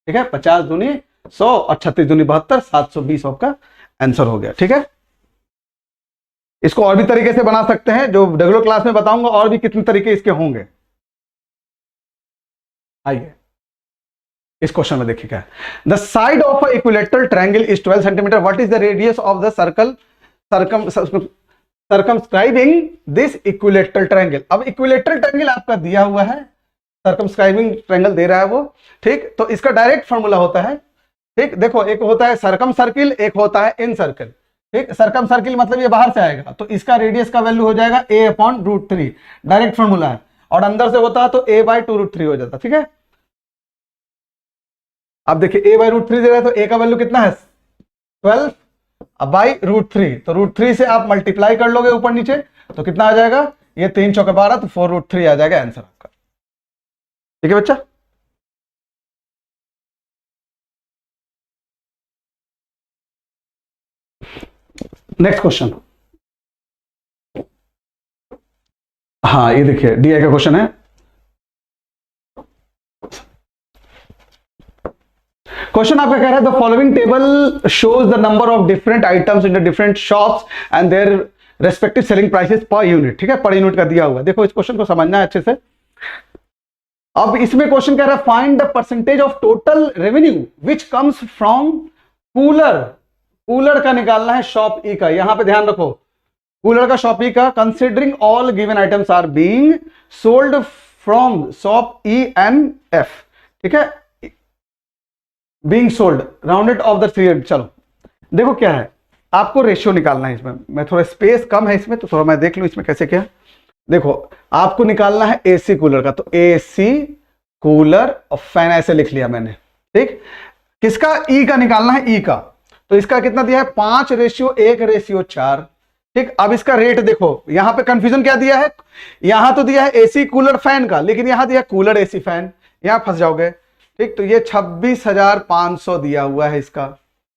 ठीक है, 50 दूनी 100 और 36 दूनी 72, 720 आपका आंसर हो गया, ठीक है। इसको और भी तरीके से बना सकते हैं, जो रेगुलर क्लास में बताऊंगा, और भी कितने तरीके इसके होंगे। आइए इस क्वेश्चन में देखिए क्या है, the side of a equilateral triangle is 12 centimetre, what is the radius of the circle circumscribing this equilateral triangle. अब इक्विलेटरल ट्रायंगल आपका दिया हुआ है, सर्कमस्क्राइबिंग ट्रायंगल दे रहा है वो, ठीक। तो इसका डायरेक्ट फॉर्मूला होता है, ठीक, देखो एक होता है सरकम सर्किल, एक होता है इन सर्कल, ठीक। सरकम सर्किल मतलब ये बाहर से आएगा, तो इसका रेडियस का वैल्यू हो जाएगा a/√3, डायरेक्ट फॉर्मूला है, और अंदर से होता तो a/2√3 हो जाता, ठीक है। अब देखिए a/√3 दे रहा है, तो a का वैल्यू कितना है 12, अब /√3, तो √3 से आप मल्टीप्लाई कर लोगे ऊपर नीचे, तो कितना आ जाएगा, ये 3 चौके 12, तो 4√3 आ जाएगा आंसर आपका, ठीक है बच्चा। नेक्स्ट क्वेश्चन, हाँ ये देखिए डीआई का क्वेश्चन है, क्वेश्चन आपका कह रहा है the following table shows the number of different items in the different shops and their respective selling prices per unit, ठीक है, पर यूनिट का दिया हुआ है। देखो इस क्वेश्चन को समझना है अच्छे से। अब इसमें क्वेश्चन कह रहा है find the percentage of total revenue which comes from cooler, cooler का निकालना है शॉप ई का। यहां पे ध्यान रखो, कूलर का शॉपी का considering all given items are being sold from shop ENF, ठीक है, being sold rounded off the three. चलो देखो क्या है, आपको रेशियो निकालना है। इसमें मैं थोड़ा स्पेस कम है इसमें, तो थोड़ा मैं देख लूं इसमें कैसे क्या। देखो आपको निकालना है AC कूलर का, तो AC कूलर और फैन ऐसे लिख लिया मैंने, ठीक। किसका? E का निकालना है, E का। तो इसका कितना दिया है? 5:1:4, ठीक। अब इसका रेट देखो, यहां पे कंफ्यूजन क्या दिया है, यहां तो दिया है AC कूलर फैन का, लेकिन यहां दिया कूलर AC फैन, यहां फंस जाओगे, ठीक। तो ये 26,500 दिया हुआ है इसका,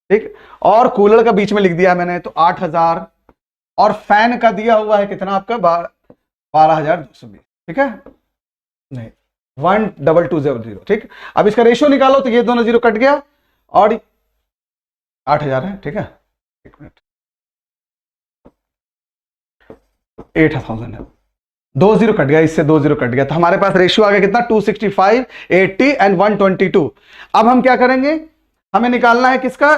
ठीक। और कूलर का बीच में लिख दिया मैंने, तो 8,000, और फैन का दिया हुआ है कितना आपका? 12,220, ठीक है, नहीं 12200, ठीक। अब इसका रेशियो निकालो, तो ये दोनों जीरो कट गया और 8,000 है, ठीक है। एक मिनट, 8,000 है, 2 जीरो कट गया, इससे 2 जीरो कट गया, तो हमारे पास रेशियो आ गया कितना? 265, 80 एंड 122। अब हम क्या करेंगे, हमें निकालना है किसका?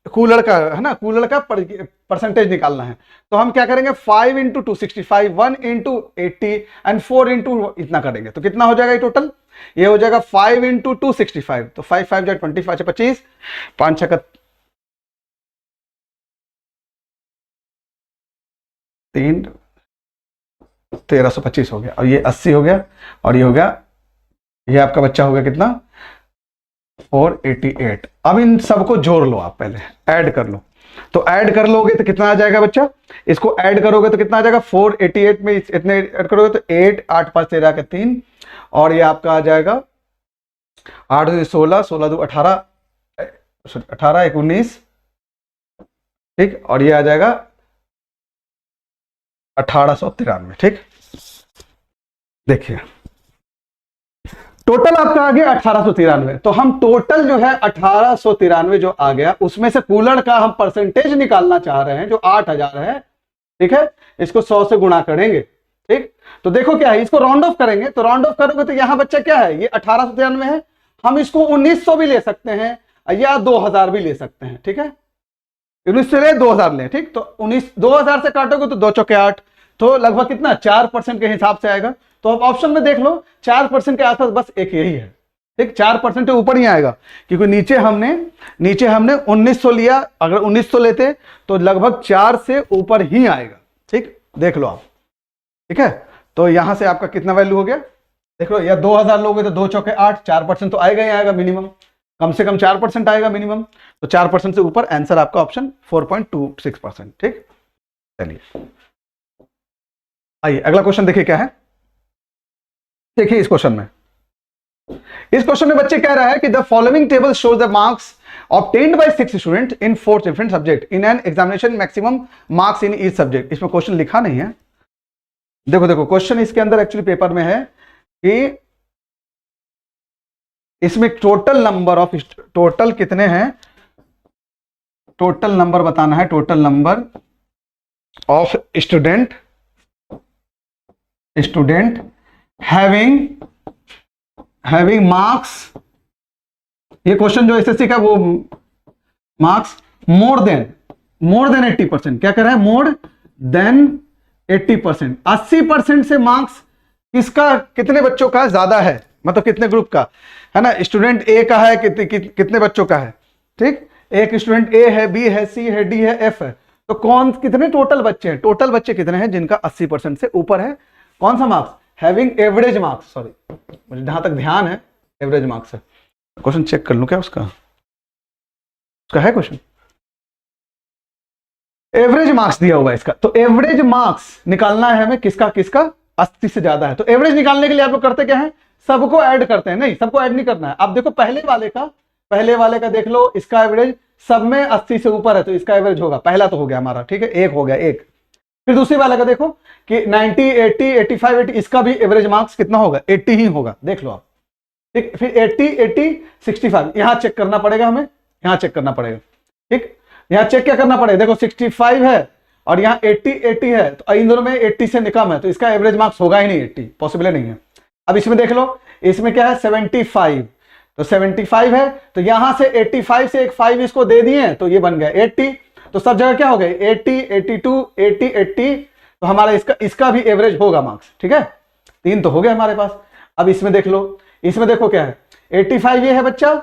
कूलर का, है ना, कूलर का परसेंटेज निकालना है। तो हम क्या करेंगे? 5 × 265, 1 × 80 एंड 4 × इतना करेंगे, तो कितना हो जाएगा ये टोटल? ये हो जाएगा 5 × 265, तो 5 5 × 25 25, 5 6 3, 1325 हो गया, और ये 80 हो गया, और ये हो गया, ये आपका बच्चा हो गया कितना? 488। अब इन सबको जोड़ लो, आप पहले ऐड कर लो, तो ऐड कर लोगे तो कितना आ जाएगा बच्चा? इसको ऐड करोगे तो कितना आ जाएगा? 488 में इतने ऐड करोगे तो 8 8 5 13 के 3, और ये आपका आ जाएगा 8 2 16, 16 2 18, 18 1 19, ठीक, और ये आ जाएगा 1893, ठीक। देखिए टोटल आपका आ गया 1893। तो हम टोटल जो है 1893 जो आ गया, उसमें से कूलर का हम परसेंटेज निकालना चाह रहे हैं जो 8,000 है, ठीक है। इसको 100 से गुणा करेंगे, ठीक। तो देखो क्या है, इसको राउंड ऑफ करेंगे, तो राउंड ऑफ करोगे तो यहां बच्चा क्या है? ये 1893 है, हम इसको 1900 भी ले सकते हैं या 2000 भी ले सकते हैं, ठीक है। 19 से ले 2000 ले, ठीक। तो 2000 से काटोगे तो 2 चौके 8, तो लगभग कितना? 4% के हिसाब से आएगा। तो अब ऑप्शन में देख लो 4% के आसपास बस एक यही है, ठीक। 4% के ऊपर ही आएगा, क्योंकि नीचे हमने 1900 लिया, अगर 1900 लेते तो लगभग 4 से ऊपर ही आएगा, ठीक। देख लो आप, ठीक है। तो यहां से आपका कितना वैल्यू हो गया? देख लो, या 2000 लोगे तो 2 चौके 8, 4% तो आएगा ही आएगा मिनिमम, कम से कम 4% आएगा मिनिमम। तो 4% से ऊपर आंसर आपका ऑप्शन 4.26%, ठीक। चलिए आइए अगला क्वेश्चन देखिए क्या है। देखिए इस क्वेश्चन में बच्चे कह रहा है कि the following table shows the marks obtained by 6 students in 4 different subject in an examination, maximum marks in each subject। इसमें क्वेश्चन लिखा नहीं है, देखो क्वेश्चन इसके अंदर एक्चुअली पेपर में है कि इसमें टोटल नंबर ऑफ, टोटल कितने हैं, टोटल नंबर बताना है, total number of student having marks. ये क्वेश्चन जो एसएससी का, वो मार्क्स मोर देन 80%। क्या कर रहा है? More than 80%। 80% से मार्क्स किसका, कितने बच्चों का ज्यादा है, मतलब कितने ग्रुप का है ना। स्टूडेंट ए का है, कितने बच्चों का है, ठीक। एक स्टूडेंट ए है, बी है, सी है, डी है, एफ है। तो कौन, कितने टोटल बच्चे हैं? टोटल बच्चे कितने हैं जिनका 80% से ऊपर है? कौन सा marks? Having average marks, sorry मुझे जहां तक ध्यान है एवरेज मार्क्स है। क्वेश्चन चेक कर लूं क्या उसका है क्वेश्चन। एवरेज मार्क्स दिया हुआ है इसका, तो एवरेज मार्क्स निकालना है हमें किसका 80 से ज्यादा है। तो एवरेज निकालने के लिए आप लोग करते क्या है? सबको ऐड करते हैं। नहीं, सबको ऐड नहीं करना है। अब देखो पहले वाले का देख लो, इसका एवरेज सब में 80 से ऊपर है, तो इसका एवरेज होगा, पहला तो हो गया हमारा, ठीक है, एक हो गया एक। फिर दूसरी वाले का देखो कि 90 80 85 80, इसका भी एवरेज मार्क्स कितना होगा? 80 ही होगा, देख लो आप, ठीक। फिर 80 80 65 यहां चेक करना पड़ेगा हमें, यहां चेक करना पड़ेगा, ठीक। यहां चेक क्या करना पड़ेगा? देखो 65 है और यहाँ 80 है, तो इन दोनों में 80 से कम है, तो इसका एवरेज मार्क्स होगा ही नहीं, 80 पॉसिबल नहीं है। अब इसमें देख लो, इसमें क्या है? 75, तो 75 है, तो यहां से 85 से एक 5 इसको दे दिए, तो ये बन गया 80। तो सब जगह क्या हो गए 80, 82, 80, 80, तो हमारा इसका भी एवरेज होगा मार्क्स, ठीक है। 3 तो हो गए हमारे पास। अब इसमें देख लो, इसमें देखो क्या है 85 ये है बच्चा,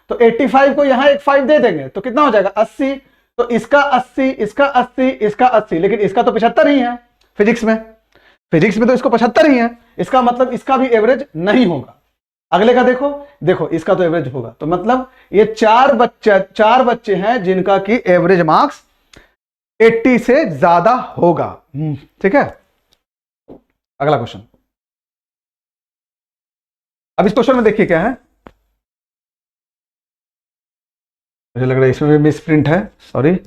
तो 85 को यहां एक 5 दे देंगे तो कितना हो जाएगा 80, तो इसका 80, इसका 80, इसका 80, लेकिन इसका तो 75 ही है फिजिक्स में तो इसको 75 ही है, इसका मतलब इसका भी एवरेज नहीं होगा। अगले का देखो, देखो इसका तो एवरेज होगा, तो मतलब ये चार बच्चे हैं जिनका की एवरेज मार्क्स 80 से ज्यादा होगा, ठीक है। अगला क्वेश्चन, अब इस क्वेश्चन में देखिए क्या है, मुझे लग रहा है इसमें भी मिस प्रिंट है, सॉरी।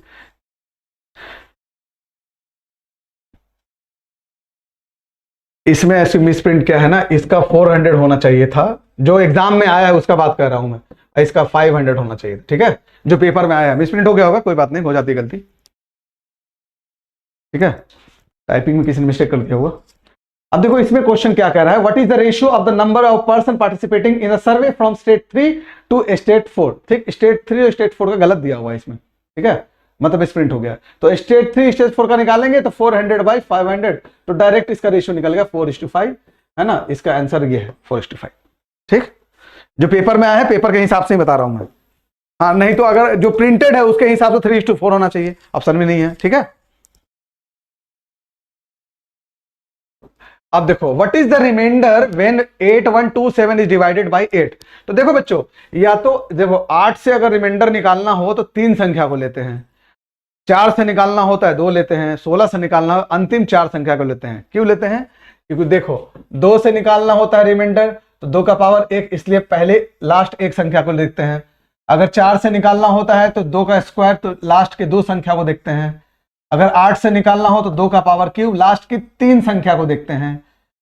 इसमें ऐसी मिस प्रिंट क्या है ना, इसका 400 होना चाहिए था, जो एग्जाम में आया है उसका बात कर रहा हूं मैं, इसका 500 होना चाहिए, ठीक है। जो पेपर में आया है मिस प्रिंट हो गया होगा, कोई बात नहीं, हो जाती है गलती, ठीक है। टाइपिंग में किसी ने मिस्टेक कर दिया होगा। अब देखो इसमें क्वेश्चन क्या कह रहा है, what is the ratio of the number of person participating in a survey from state 3 to state 4, ठीक। स्टेट 3 और स्टेट 4 का गलत दिया हुआ है इसमें, ठीक है, मतलब स्प्रिंट हो गया। तो स्टेट 3 स्टेट 4 का निकालेंगे तो 400 बाई 500, तो डायरेक्ट इसका रेशियो निकल गया 4:5, है ना। इसका आंसर ये है 4:5, ठीक। जो पेपर में आया है पेपर के हिसाब से ही बता रहा हूं मैं, हाँ, नहीं तो अगर जो प्रिंटेड है उसके हिसाब से 3:4 होना चाहिए, ऑप्शन में नहीं है, ठीक है। अब देखो what is the remainder when 8127 is divided by 8। तो देखो बच्चों, या तो देखो 8 से अगर रिमाइंडर निकालना हो तो 3 संख्या को लेते हैं, 4 से निकालना होता है 2 लेते हैं, 16 से निकालना अंतिम 4 संख्या को लेते हैं। क्यों लेते हैं? क्योंकि देखो 2 से निकालना होता है रिमाइंडर तो 2 का पावर 1, इसलिए पहले लास्ट एक संख्या को देखते हैं। अगर 4 से निकालना होता है तो 2 का स्क्वायर, तो लास्ट के 2 संख्या को देखते हैं। अगर 8 से निकालना हो तो 2 का पावर क्यूब, लास्ट की 3 संख्या को देखते हैं।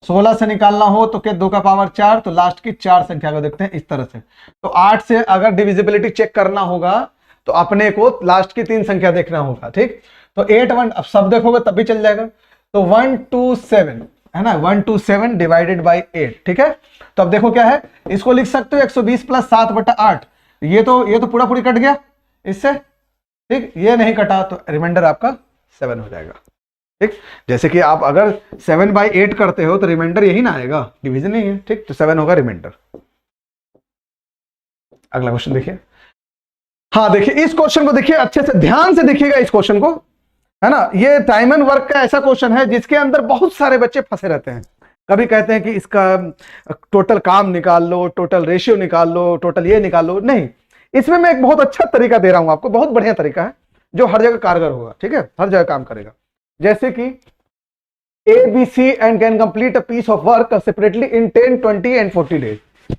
16 से निकालना हो तो क्या 2 का पावर 4, तो लास्ट की 4 संख्या को देखते हैं, इस तरह से। तो 8 से अगर डिविजिबिलिटी चेक करना होगा तो अपने को लास्ट की 3 संख्या देखना होगा, ठीक। तो 8 1, अब सब देखोगे तब भी चल जाएगा। तो 127 है ना, 127 डिवाइडेड बाई 8, ठीक है। तो अब देखो क्या है, इसको लिख सकते हो 120 प्लस 7/8। ये तो पूरा पूरी कट गया इससे, ठीक। ये नहीं कटा तो रिमाइंडर आपका 7 हो जाएगा, ठीक। जैसे कि आप अगर 7/8 करते हो तो रिमाइंडर यही ना आएगा, डिवीजन नहीं है, ठीक। तो 7 होगा रिमाइंडर। अगला क्वेश्चन देखिए। हाँ देखिए इस क्वेश्चन को देखिए, अच्छे से ध्यान से देखिएगा इस क्वेश्चन को, है ना। ये टाइम एंड वर्क का ऐसा क्वेश्चन है जिसके अंदर बहुत सारे बच्चे फंसे रहते हैं। कभी कहते हैं कि इसका टोटल काम निकाल लो, टोटल रेशियो निकाल लो, टोटल ये निकाल लो। नहीं, इसमें मैं एक बहुत अच्छा तरीका दे रहा हूं आपको, बहुत बढ़िया तरीका है जो हर जगह कारगर होगा, ठीक है, हर जगह काम करेगा। जैसे कि ABC and can complete a piece of work separately in 10, 20 and 40 days।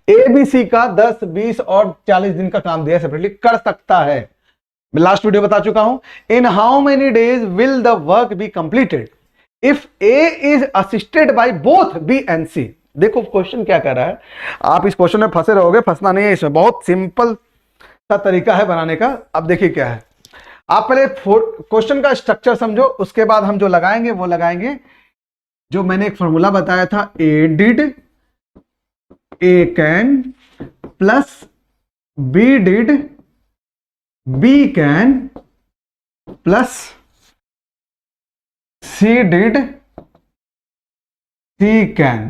ABC का 10, 20 और 40 दिन का काम दिया, सेपरेटली कर सकता है। मैं लास्ट वीडियो बता चुका हूं, in how many days will the work be completed if A is assisted by both B and C। देखो क्वेश्चन क्या कर रहा है, आप इस क्वेश्चन में फंसे रहोगे, फंसना नहीं है इसमें, बहुत सिंपल सा तरीका है बनाने का। अब देखिए क्या है, आप पहले क्वेश्चन का स्ट्रक्चर समझो, उसके बाद हम जो लगाएंगे वो लगाएंगे जो मैंने एक फॉर्मूला बताया था, A did, A can plus B did, B can plus C did, C can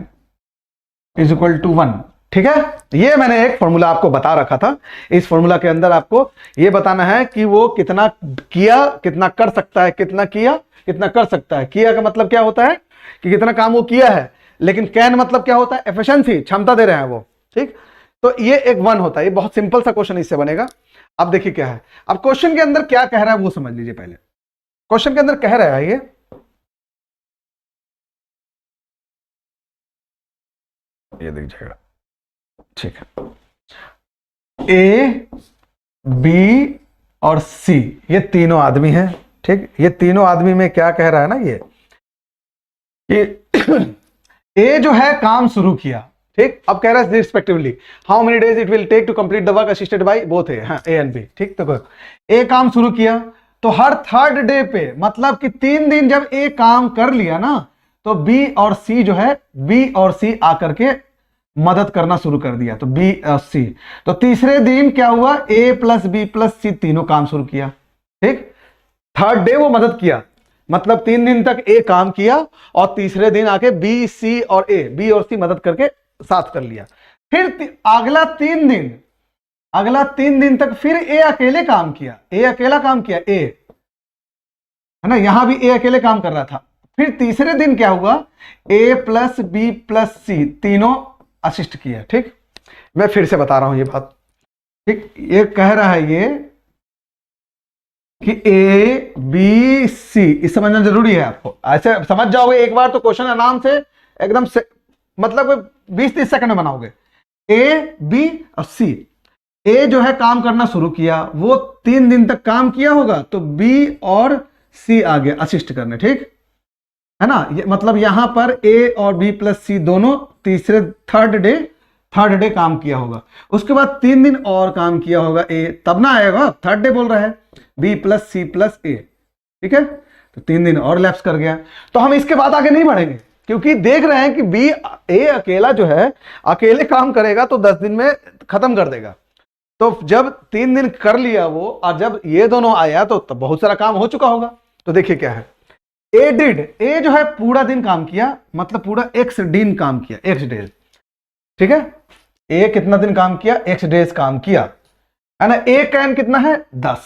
is equal to 1, ठीक है। ये मैंने एक फॉर्मूला आपको बता रखा था। इस फॉर्मूला के अंदर आपको ये बताना है कि वो कितना किया, कितना कर सकता है, कितना किया, कितना कर सकता है। किया का मतलब क्या होता है कि कितना काम वो किया है, लेकिन कैन मतलब क्या होता है, एफिशिएंसी, क्षमता दे रहे हैं वो, ठीक। तो ये एक 1 होता है। ये बहुत सिंपल सा क्वेश्चन इससे बनेगा। अब देखिए क्या है, अब क्वेश्चन के अंदर क्या कह रहा है वो समझ लीजिए। पहले क्वेश्चन के अंदर कह रहा है ये दिख जाएगा, ठीक है। A, B और C ये तीनों आदमी हैं, ठीक। ये तीनों आदमी में क्या कह रहा है ना, ये कि A जो है काम शुरू किया, ठीक। अब कह रहा है respectively how many days it will take to complete the work assisted by both A, हाँ, A एंड B, ठीक। तो A काम शुरू किया तो हर 3rd डे पे, मतलब कि 3 दिन जब A काम कर लिया ना, तो B और C जो है, B और C आकर के मदद करना शुरू कर दिया, तो B और C। तो तीसरे दिन क्या हुआ, A plus B plus C तीनों काम शुरू किया, ठीक। थर्ड डे वो मदद किया, मतलब 3 दिन तक ए काम किया और तीसरे दिन आके बी सी और ए, बी और सी मदद करके साथ कर लिया। फिर अगला 3 दिन तक फिर ए अकेले काम किया, ए अकेला काम किया, ए है ना, यहां भी ए अकेले काम कर रहा था। फिर तीसरे दिन क्या हुआ, ए प्लस बी प्लस सी तीनों असिस्ट किया। ठीक, मैं फिर से बता रहा हूं ये बात। ठीक, ये कह रहा है ये कि ए बी सी, इस समझना जरूरी है आपको, ऐसे समझ जाओगे एक बार तो क्वेश्चन आराम से एकदम से मतलब 20-30 सेकंड में बनाओगे। ए बी और सी, ए जो है काम करना शुरू किया, वो 3 दिन तक काम किया होगा, तो बी और सी आ गया असिस्ट करने। ठीक है ना, ये मतलब यहां पर ए और बी प्लस सी दोनों थर्ड डे काम किया होगा। उसके बाद 3 दिन और काम किया होगा ए, तब ना आएगा, थर्ड डे बोल रहा है, बी प्लस सी प्लस ए। ठीक है, तो 3 दिन और लैप्स कर गया। तो हम इसके बाद आगे नहीं बढ़ेंगे, क्योंकि देख रहे हैं कि बी ए अकेला जो है अकेले काम करेगा तो 10 दिन में खत्म कर देगा। तो जब 3 दिन कर लिया वो, और जब ये दोनों आया तो तब बहुत सारा काम हो चुका होगा। तो देखिए क्या है, ए जो है पूरा दिन काम किया, मतलब पूरा एक्स दिन काम किया, एक्स डेज। ठीक है, ए कितना दिन काम किया, एक्स डेज काम किया, है ना। ए का एन कितना है 10।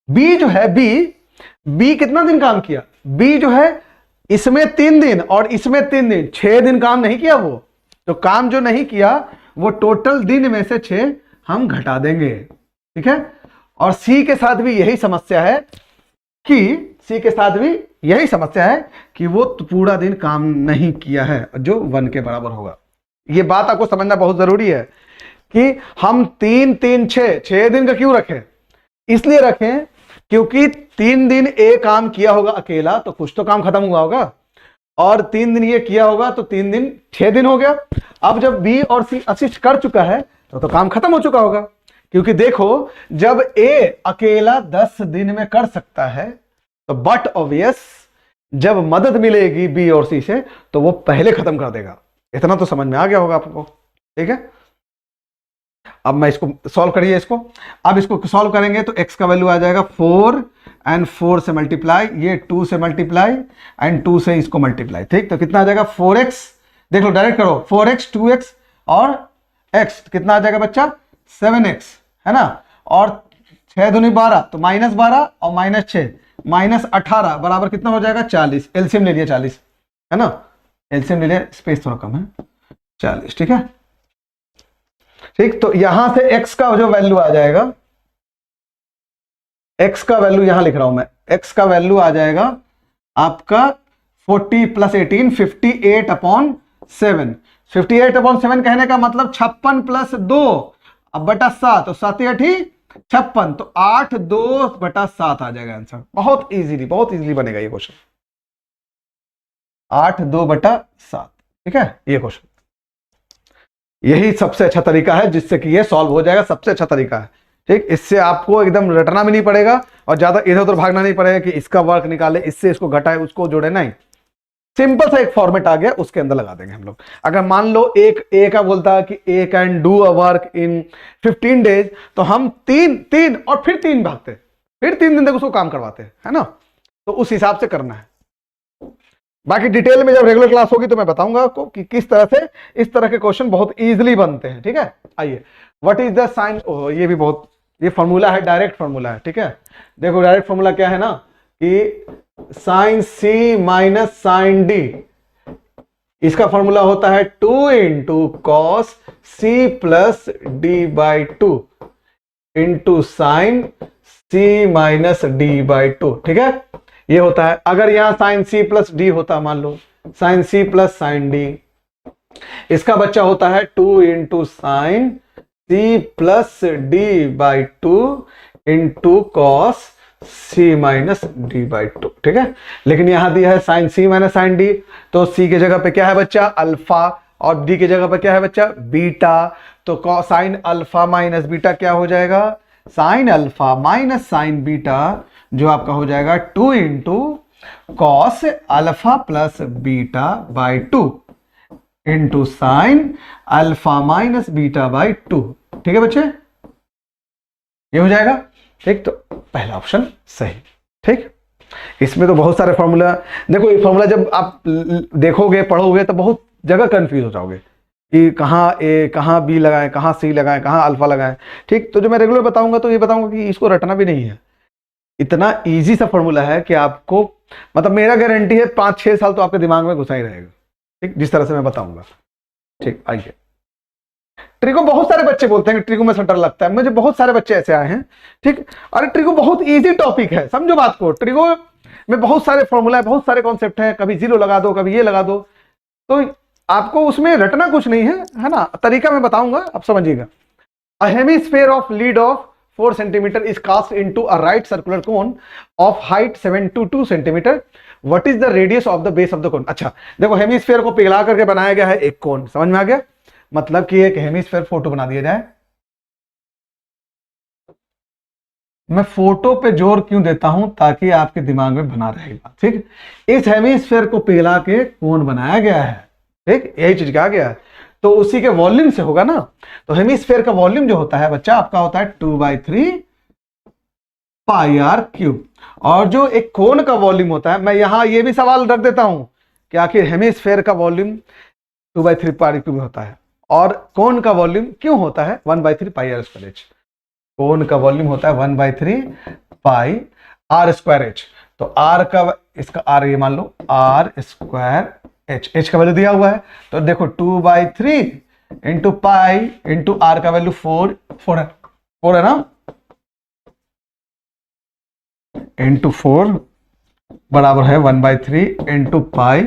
बी जो है बी कितना दिन काम किया, बी जो है इसमें 3 दिन और इसमें 3 दिन, 6 दिन काम नहीं किया वो। तो काम जो नहीं किया वो टोटल दिन में से 6 हम घटा देंगे। ठीक है, और सी के साथ भी यही समस्या है कि वो पूरा दिन काम नहीं किया है, जो 1 के बराबर होगा। ये बात आपको समझना बहुत जरूरी है कि हम 6 दिन का क्यों रखें, इसलिए रखें क्योंकि 3 दिन ए काम किया होगा अकेला, तो कुछ तो काम खत्म हुआ होगा, और 3 दिन ये किया होगा तो 3 दिन 6 दिन हो गया। अब जब बी और सी असिस्ट कर चुका है तो काम खत्म हो चुका होगा। क्योंकि देखो, जब ए अकेला 10 दिन में कर सकता है तो बट ऑब्वियस जब मदद मिलेगी बी और सी से तो वो पहले खत्म कर देगा। इतना तो समझ में आ गया होगा आपको। ठीक है, अब मैं इसको सॉल्व करिए इसको। अब इसको सॉल्व करेंगे तो x का वैल्यू आ जाएगा 4 एंड 4 से मल्टीप्लाई, ये 2 से मल्टीप्लाई एंड 2 से इसको मल्टीप्लाई। ठीक, तो कितना आ जाएगा 4x, देख लो डायरेक्ट करो, 4x 2x और x कितना आ जाएगा बच्चा 7x, है ना। और 6 दूनी 12, तो -12 और -6 -18 बराबर कितना हो जाएगा 40। एलसीएम ले लिया 40, है ना, एलसीएम ले लिया, स्पेस थोड़ा कम है, 40। ठीक है, ठीक, तो यहां से x का जो वैल्यू आ जाएगा, x का वैल्यू यहां लिख रहा हूं मैं, x का वैल्यू आ जाएगा आपका 40 + 18 58/7। 58/7 कहने का मतलब 56 + 2 अब बटा 7, तो 7 × 8 56, तो 8/2/7 आ जाएगा आंसर। बहुत इजीली बनेगा ये क्वेश्चन, 8/2/7। ठीक है, ये क्वेश्चन, यही सबसे अच्छा तरीका है जिससे कि ये सॉल्व हो जाएगा, सबसे अच्छा तरीका है। ठीक, इससे आपको एकदम रटना भी नहीं पड़ेगा और ज्यादा इधर उधर भागना नहीं पड़ेगा कि इसका वर्क निकाले, इससे इसको घटाए, उसको जोड़े, नहीं। सिंपल सा एक फॉर्मेट आ गया, उसके अंदर लगा देंगे हम लोग। अगर मान लो एक ए का बोलता है कि A can do a work in 15 days, तो हम 3 और फिर 3 भागते, फिर 3 दिन तक उसको काम करवाते हैं, है ना। तो उस हिसाब से करना है। बाकी डिटेल में जब रेगुलर क्लास होगी तो मैं बताऊंगा आपको कि किस तरह से इस तरह के क्वेश्चन बहुत इजीली बनते हैं। ठीक है, आइए, व्हाट इज द साइन, ये भी बहुत, ये फॉर्मूला है, डायरेक्ट फॉर्मूला है। ठीक है, देखो डायरेक्ट फॉर्मूला क्या है ना कि sign C minus sine D, इसका फॉर्मूला होता है 2 × cos c plus d/2 into sine c minus d/2। ठीक है, ये होता है। अगर यहां साइन सी प्लस डी होता, मान लो sine C plus sine D, इसका बच्चा होता है 2 × sine C plus d/2 into cos C minus d/2। ठीक है, लेकिन यहां दिया है sine C minus sine D, तो सी की जगह पे क्या है बच्चा अल्फा, और डी की जगह पे क्या है बच्चा बीटा। तो साइन अल्फा माइनस बीटा क्या हो जाएगा, sine alpha minus sine beta, जो आपका हो जाएगा 2 × cos अल्फा प्लस बीटा/2 इंटू साइन अल्फा माइनस बीटा/2। ठीक है बच्चे, ये हो जाएगा। ठीक, तो पहला ऑप्शन सही। ठीक, इसमें तो बहुत सारे फॉर्मूला, देखो ये फॉर्मूला जब आप देखोगे पढ़ोगे तो बहुत जगह कंफ्यूज हो जाओगे कि कहाँ ए कहाँ बी लगाएं, कहाँ सी लगाएं, कहाँ अल्फा लगाएं। ठीक, तो जो मैं रेगुलर बताऊंगा तो ये बताऊंगा कि इसको रटना भी नहीं है, इतना इजी सा फॉर्मूला है कि आपको, मतलब मेरा गारंटी है 5-6 साल तो आपके दिमाग में घुसा ही रहेगा। ठीक, जिस तरह से मैं बताऊंगा। ठीक, आइए, ट्रिको बहुत सारे बच्चे बोलते हैं कि ट्रिको में सटर लगता है, मुझे बहुत सारे बच्चे ऐसे आए हैं। ठीक, अरे ट्रिको बहुत इजी टॉपिक है, समझो बात को, ट्रिको में बहुत सारे फॉर्मूला है, बहुत सारे कॉन्सेप्ट हैं, कभी जीरो लगा दो, कभी ये लगा दो, तो आपको उसमें रटना कुछ नहीं है ना, तरीका मैं बताऊंगा, आप समझिएगा। A hemisphere of lead of 4 centimeter is cast into a right circular cone of height 7 to 2 centimeter. What is the radius of the base of the cone? अच्छा, देखो हेमिस्फीयर को पिघला करके बनाया गया है एक कोन, समझ में आ गया, मतलब कि एक हेमिस्फीयर फोटो बना दिया जाए। मैं फोटो पे जोर क्यों देता हूं, ताकि आपके दिमाग में बना रहेगा। ठीक, इस हेमिस्फीयर को पिघला के कोन बनाया गया है। ठीक, यही चीज कहा गया है, तो उसी के वॉल्यूम से होगा ना। तो हेमिस्फीयर का वॉल्यूम जो होता है बच्चा आपका होता है 2/3 पाई आर क्यूब, और जो एक कोन का वॉल्यूम होता है, मैं यहां ये भी सवाल रख देता हूं कि आखिर हेमिस्फीयर का वॉल्यूम 2/3 पाई क्यूब होता है और कोन का वॉल्यूम क्यों होता है 1/3 पाई आर स्क्वायर एच। कोन का वॉल्यूम होता है 1/3 पाई आर स्क्वायर एच, तो आर का, इसका आर ये मान लो आर स्क्वायर एच, एच का वैल्यू दिया हुआ है, तो देखो 2/3 इंटू पाई इंटू आर का वैल्यू 4 है ना, इंटू 4 बराबर है 1/3 इंटू पाई,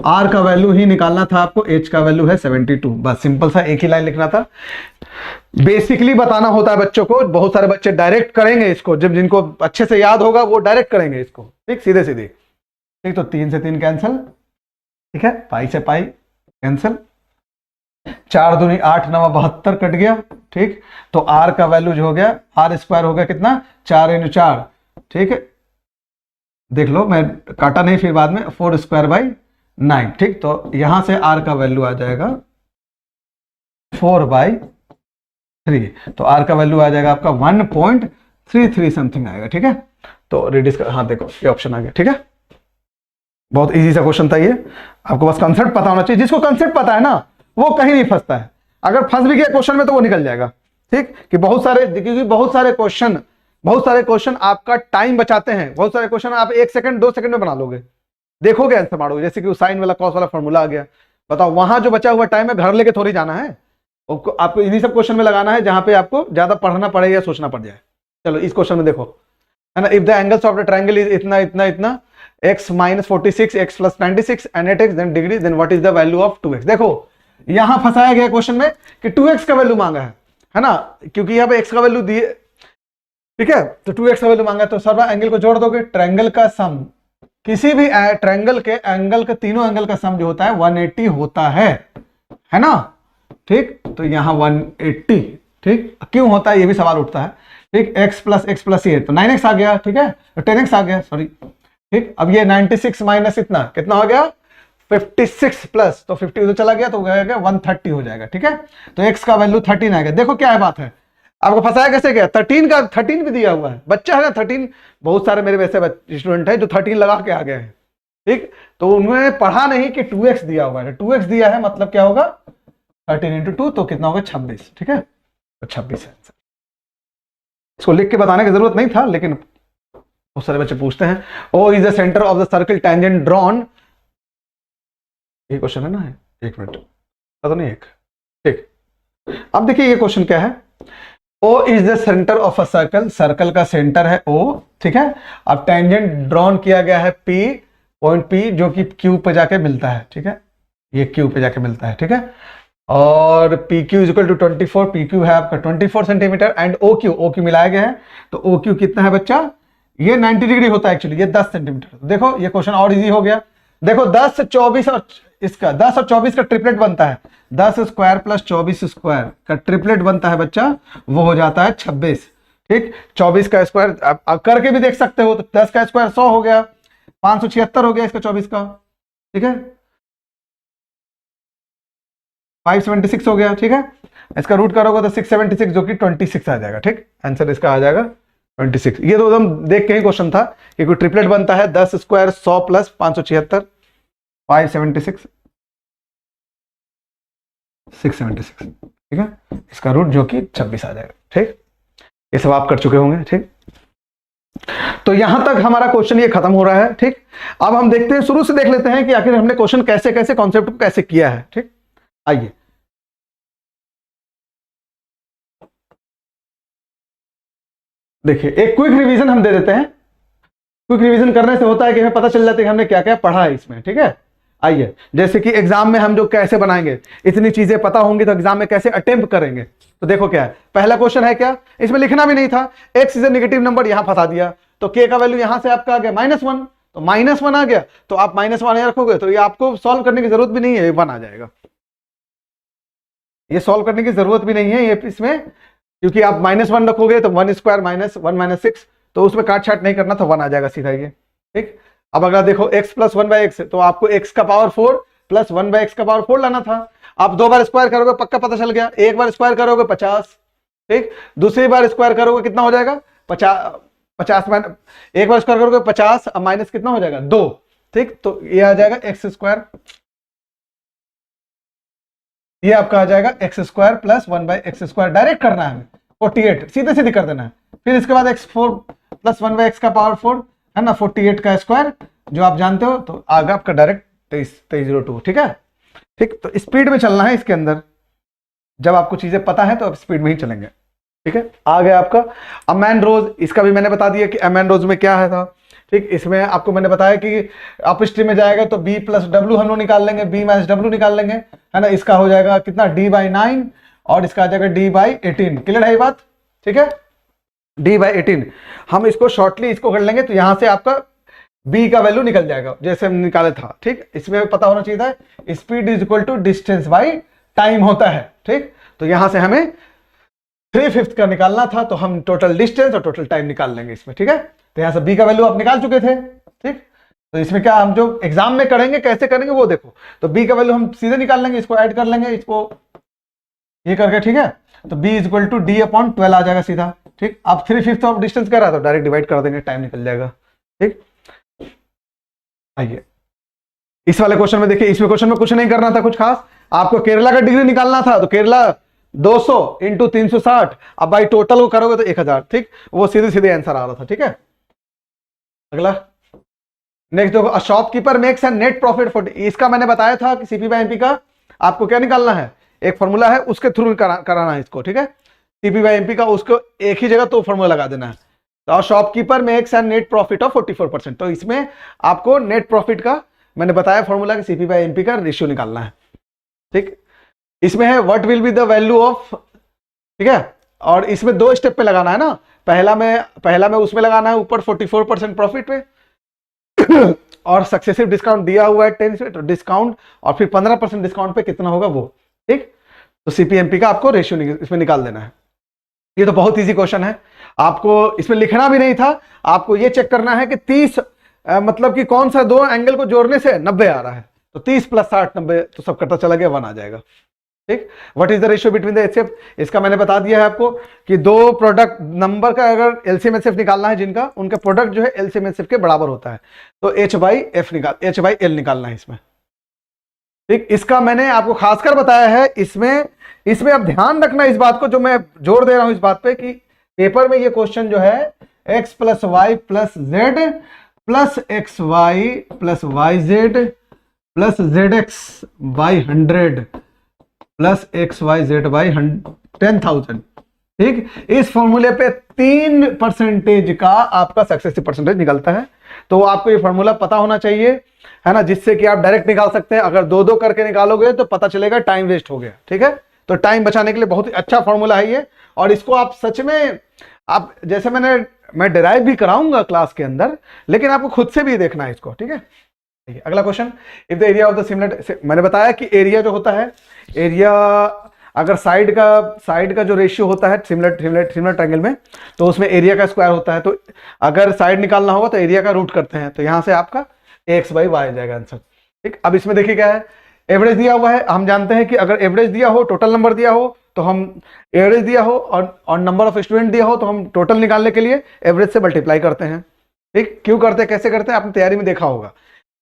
आर का वैल्यू ही निकालना था आपको, एच का वैल्यू है 72, बस सिंपल सा एक ही लाइन लिखना था। बेसिकली बताना होता है बच्चों को, बहुत सारे बच्चे डायरेक्ट करेंगे इसको, जब जिनको अच्छे से याद होगा वो डायरेक्ट करेंगे इसको। ठीक, सीधे सीधे। ठीक, तो 3 से 3 कैंसिल, ठीक है, पाई से पाई कैंसिल, 4 दूनी 8 9 72 कट गया। ठीक, तो आर का वैल्यू जो हो गया, आर स्क्वायर हो गया कितना, 4 × 4। ठीक है, देख लो, मैं काटा नहीं फिर बाद में, 4 स्क्वायर बाई 9। ठीक, तो यहां से आर का वैल्यू आ जाएगा 4/3, तो आर का वैल्यू आ जाएगा आपका 1.33 समथिंग आएगा। ठीक है, तो रेडियस का, हाँ देखो ये ऑप्शन आ गया। ठीक है, बहुत इजी सा क्वेश्चन था ये, आपको बस कंसेप्ट पता होना चाहिए। जिसको कंसेप्ट पता है ना वो कहीं नहीं फंसता है, अगर फंस भी गया क्वेश्चन में तो वो निकल जाएगा। ठीक, कि बहुत सारे क्वेश्चन आपका टाइम बचाते हैं, बहुत सारे क्वेश्चन आप 1 सेकंड 2 सेकंड में बना लोगे, देखोगे आंसर मारोगे, जैसे कि साइन वाला कॉस वाला फॉर्मूला आ गया। बताओ, वहां जो बचा हुआ टाइम है घर लेके थोड़ी जाना है, आपको इन्हीं सब क्वेश्चन में लगाना है जहां पे आपको ज्यादा पढ़ना पड़े या सोचना पड़ जाए। चलो इस क्वेश्चन में देखो, है ना, if the angles of the triangle is इतना इतना इतना, x - 46 x + 96 and 8x then degree, then what is the value of 2x। देखो यहां फंसाया गया क्वेश्चन में कि 2x का वैल्यू मांगा है ना, क्योंकि यहाँ पे x का वैल्यू दिए। ठीक है, तो 2x का वैल्यू मांगा, तो सर्व एंगल को जोड़ दोगे, ट्रायंगल का सम, किसी भी ट्रायंगल के एंगल के तीनों एंगल का सम जो होता है 180 होता है ना। ठीक, तो यहां 180। ठीक, क्यों होता है ये भी सवाल उठता है। ठीक, x + ये तो 9x आ गया। ठीक है, तो 10x आ गया, सॉरी। ठीक, अब ये 96 माइनस इतना कितना हो गया 56 प्लस, तो 50 उधर चला गया तो हो गया 130 हो जाएगा। ठीक है, तो x का वैल्यू 13 आएगा। देखो क्या है बात है, आपको फंसाया कैसे गया, 13 भी दिया हुआ है, बच्चा है ना 13, बहुत सारे मेरे वैसे स्टूडेंट है जो 13 लगा के आ गए हैं। ठीक, तो उन्होंने पढ़ा नहीं कि 2x दिया हुआ है, 2x दिया है मतलब क्या होगा 13 × 2 तो कितना होगा 26। ठीक है, तो 26 है आंसर। इसको लिख के बताने की जरूरत नहीं था, लेकिन बहुत सारे बच्चे पूछते हैं, O is the centre of the circle tangent drawn, ये क्वेश्चन है ना, 1 मिनट तो नहीं एक। ठीक, अब देखिए ये क्वेश्चन क्या है, O is the centre of a circle, circle का सेंटर है ओ। ठीक है, अब टेंजेंट ड्रॉन किया गया है P, पॉइंट P जो कि Q पे जाके मिलता है। ठीक है, ये Q पे जाके मिलता है। ठीक है, और PQ = 24, PQ है आपका 24 सेंटीमीटर एंड OQ मिलाया गया है, तो OQ कितना है बच्चा, ये 90 डिग्री होता है एक्चुअली, ये 10 सेंटीमीटर। देखो ये क्वेश्चन और इजी हो गया, देखो 10 24 और इसका 10 और 24 का ट्रिपलेट बनता है, 10 स्क्वायर + 24 स्क्वायर का ट्रिपलेट बनता है बच्चा, वो हो जाता है 26। ठीक, 24 का स्क्वायर आप करके भी देख सकते हो, तो 10 का स्क्वायर 100 हो गया, 576 हो गया इसका 24 का। ठीक है, 576 हो गया। ठीक है, इसका रूट करोगे तो 676 जो कि 26 आ जाएगा। ठीक, आंसर इसका आ जाएगा 26। ये तो एकदम देख के ही क्वेश्चन था कि कोई ट्रिपलेट बनता है 10 स्क्वायर 100 प्लस 576 576 676, ठीक है, इसका रूट जो कि 26 आ जाएगा। ठीक, ये सब आप कर चुके होंगे। ठीक, तो यहां तक हमारा क्वेश्चन ये खत्म हो रहा है। ठीक, अब हम देखते हैं, शुरू से देख लेते हैं कि आखिर हमने क्वेश्चन कैसे कैसे कॉन्सेप्ट को कैसे किया है। ठीक, आइए देखिए, एक क्विक रिवीजन हम दे देते हैं। क्विक रिवीजन करने से होता है कि हमें पता चल जाता है कि हमने क्या क्या पढ़ा है इसमें। ठीक है, आइए, जैसे कि एग्जाम में हम जो कैसे बनाएंगे, इतनी चीजें पता होंगी तो एग्जाम में कैसे अटेम्प्ट करेंगे। तो देखो क्या है, पहला क्वेश्चन है क्या, इसमें लिखना भी नहीं था, x is a negative number, यहां फंसा दिया, तो के का वैल्यू यहां से आपका आ गया -1, तो -1 आ गया, तो आप -1 रखोगे तो ये आपको सॉल्व करने की जरूरत भी नहीं है, ये 1 आ जाएगा। ये सॉल्व करने की जरूरत भी नहीं है ये इसमें, क्योंकि आप -1 रखोगे तो 1 स्क्वायर -1 -6, तो उसमें काट छाट नहीं करना, तो 1 आ जाएगा सीधा ये। ठीक, अब अगला देखो, x प्लस 1/x, तो आपको x का पावर 4 प्लस 1/x का पावर 4 लाना था। आप 2 बार स्क्वायर करोगे पक्का पता चल गया, एक बार स्क्वायर करोगे 50। ठीक, दूसरी बार स्क्वायर करोगे कितना हो जाएगा 50 एक बार स्क्वायर करोगे 50, अब माइनस कितना हो जाएगा 2। ठीक, तो ये आ जाएगा x स्क्वायर, ये आपका आ जाएगा x square plus 1/x square, direct करना है हमें 48, सीधे सीधे कर देना है। फिर इसके बाद x4 प्लस 1/x का पावर 4 है ना, 48 का स्क्वायर जो आप जानते हो, तो आगे आपका डायरेक्ट 2302। ठीक है, ठीक, तो स्पीड में चलना है इसके अंदर, जब आपको चीजें पता है तो आप स्पीड में ही चलेंगे। ठीक है, आ गया आपका अमैन रोज, इसका भी मैंने बता दिया कि अमैन रोज में क्या है था। ठीक, इसमें आपको मैंने बताया कि अप स्ट्रीम में जाएगा तो b प्लस डब्ल्यू हम लोग निकाल लेंगे, b माइनस डब्ल्यू निकाल लेंगे, है ना, इसका हो जाएगा कितना d/9 और इसका आ जाएगा d/18। क्लियर है ये बात? ठीक है, d/18 हम इसको शॉर्टली इसको कर लेंगे, तो यहां से आपका b का वैल्यू निकल जाएगा जैसे हम निकाले था। ठीक, इसमें पता होना चाहिए था speed is equal to distance by time होता है। ठीक, तो यहां से हमें 3/5 का निकालना था, तो हम टोटल डिस्टेंस और टोटल टाइम निकाल लेंगे इसमें। ठीक है, तो यहां से b का वैल्यू आप निकाल चुके थे। ठीक, तो इसमें क्या हम जो एग्जाम में करेंगे कैसे करेंगे वो देखो, तो b का वैल्यू हम सीधे निकाल लेंगे, इसको ऐड कर लेंगे, इसको ये करके। ठीक है, तो b is equal to d/12 आ जाएगा सीधा। ठीक, अब 3/5 ऑफ डिस्टेंस कर रहा है तो डायरेक्ट डिवाइड कर देंगे, टाइम निकल जाएगा। ठीक, आइए इस वाले क्वेश्चन में देखिए, इसमें क्वेश्चन में कुछ नहीं करना था कुछ खास, आपको केरला का डिग्री निकालना था, तो केरला 200 इंटू 360, अब भाई टोटल को करोगे तो 1000। ठीक, वो सीधे सीधे आंसर आ रहा था। ठीक है, अगला नेक्स्ट देखो, shopkeeper makes an net profit for, इसका मैंने बताया था कि CP/MP का आपको क्या निकालना है, एक फॉर्मूला है उसके थ्रू कराना है इसको। ठीक है, CP/MP का उसको एक ही जगह तो फॉर्मूला लगा देना है, तो shopkeeper makes an net profit of 44%, तो इसमें आपको नेट प्रॉफिट का मैंने बताया फॉर्मूला कि CP/MP का रेशियो निकालना है। ठीक, इसमें है what will be the value of, ठीक है, और इसमें 2 स्टेप पे लगाना है ना, पहला में उसमें लगाना है ऊपर 44% प्रॉफिट पे और सक्सेसिव डिस्काउंट दिया हुआ है 10 से, तो डिस्काउंट और फिर 15% डिस्काउंट पे कितना होगा वो। ठीक, तो CP/MP का आपको रेशियो इसमें निकाल देना है। ये तो बहुत इजी क्वेश्चन है, आपको इसमें लिखना भी नहीं था, आपको ये चेक करना है कि 30 मतलब कि कौन सा 2 एंगल को जोड़ने से 90 आ रहा है, तो 30 प्लस 60 90 तो सब करता चला गया, 1 आ जाएगा। ठीक, what is the ratio between the HCF, इसका मैंने बता दिया है आपको कि 2 प्रोडक्ट नंबर का अगर LCM HCF निकालना है जिनका, उनका प्रोडक्ट जो है LCM HCF के बराबर होता है, तो H/L निकालना है इसमें। ठीक, इसका मैंने आपको खासकर बताया है, इसमें अब ध्यान रखना इस बात को, जो मैं जोर दे रहा हूं इस बात पे कि पेपर में ये क्वेश्चन जो है x plus Y plus Z plus X Y plus Y Z plus ZX by 100 plus XYZ by 10,000। ठीक, इस फॉर्मूले पे 3% का आपका सक्सेसिव परसेंटेज निकलता है, तो आपको ये फॉर्मूला पता होना चाहिए, है ना, जिससे कि आप डायरेक्ट निकाल सकते हैं। अगर 2-2 करके निकालोगे तो पता चलेगा टाइम वेस्ट हो गया। ठीक है, तो टाइम बचाने के लिए बहुत ही अच्छा फॉर्मूला है ये, और इसको आप सच में आप जैसे मैं डिराइव भी कराऊंगा क्लास के अंदर, लेकिन आपको खुद से भी देखना है इसको। ठीक है, अगला question, if the area of the similar, मैंने बताया कि एरिया जो होता है, एरिया अगर साइड का जो रेशियो होता है सिमिलर ट्रायंगल में, तो उसमें एरिया का स्क्वायर होता है, तो अगर साइड निकालना होगा तो एरिया का रूट करते हैं, तो यहां से आपका x/y आ जाएगा आंसर। ठीक, अब इसमें देखिए क्या है, एवरेज दिया हुआ है, हम जानते हैं कि अगर एवरेज दिया हो, टोटल नंबर दिया हो, तो हम एवरेज दिया हो और नंबर ऑफ स्टूडेंट दिया हो तो हम टोटल निकालने के लिए एवरेज से मल्टीप्लाई करते हैं। ठीक, क्यों करते हैं, कैसे करते हैं, आपने तैयारी में देखा होगा,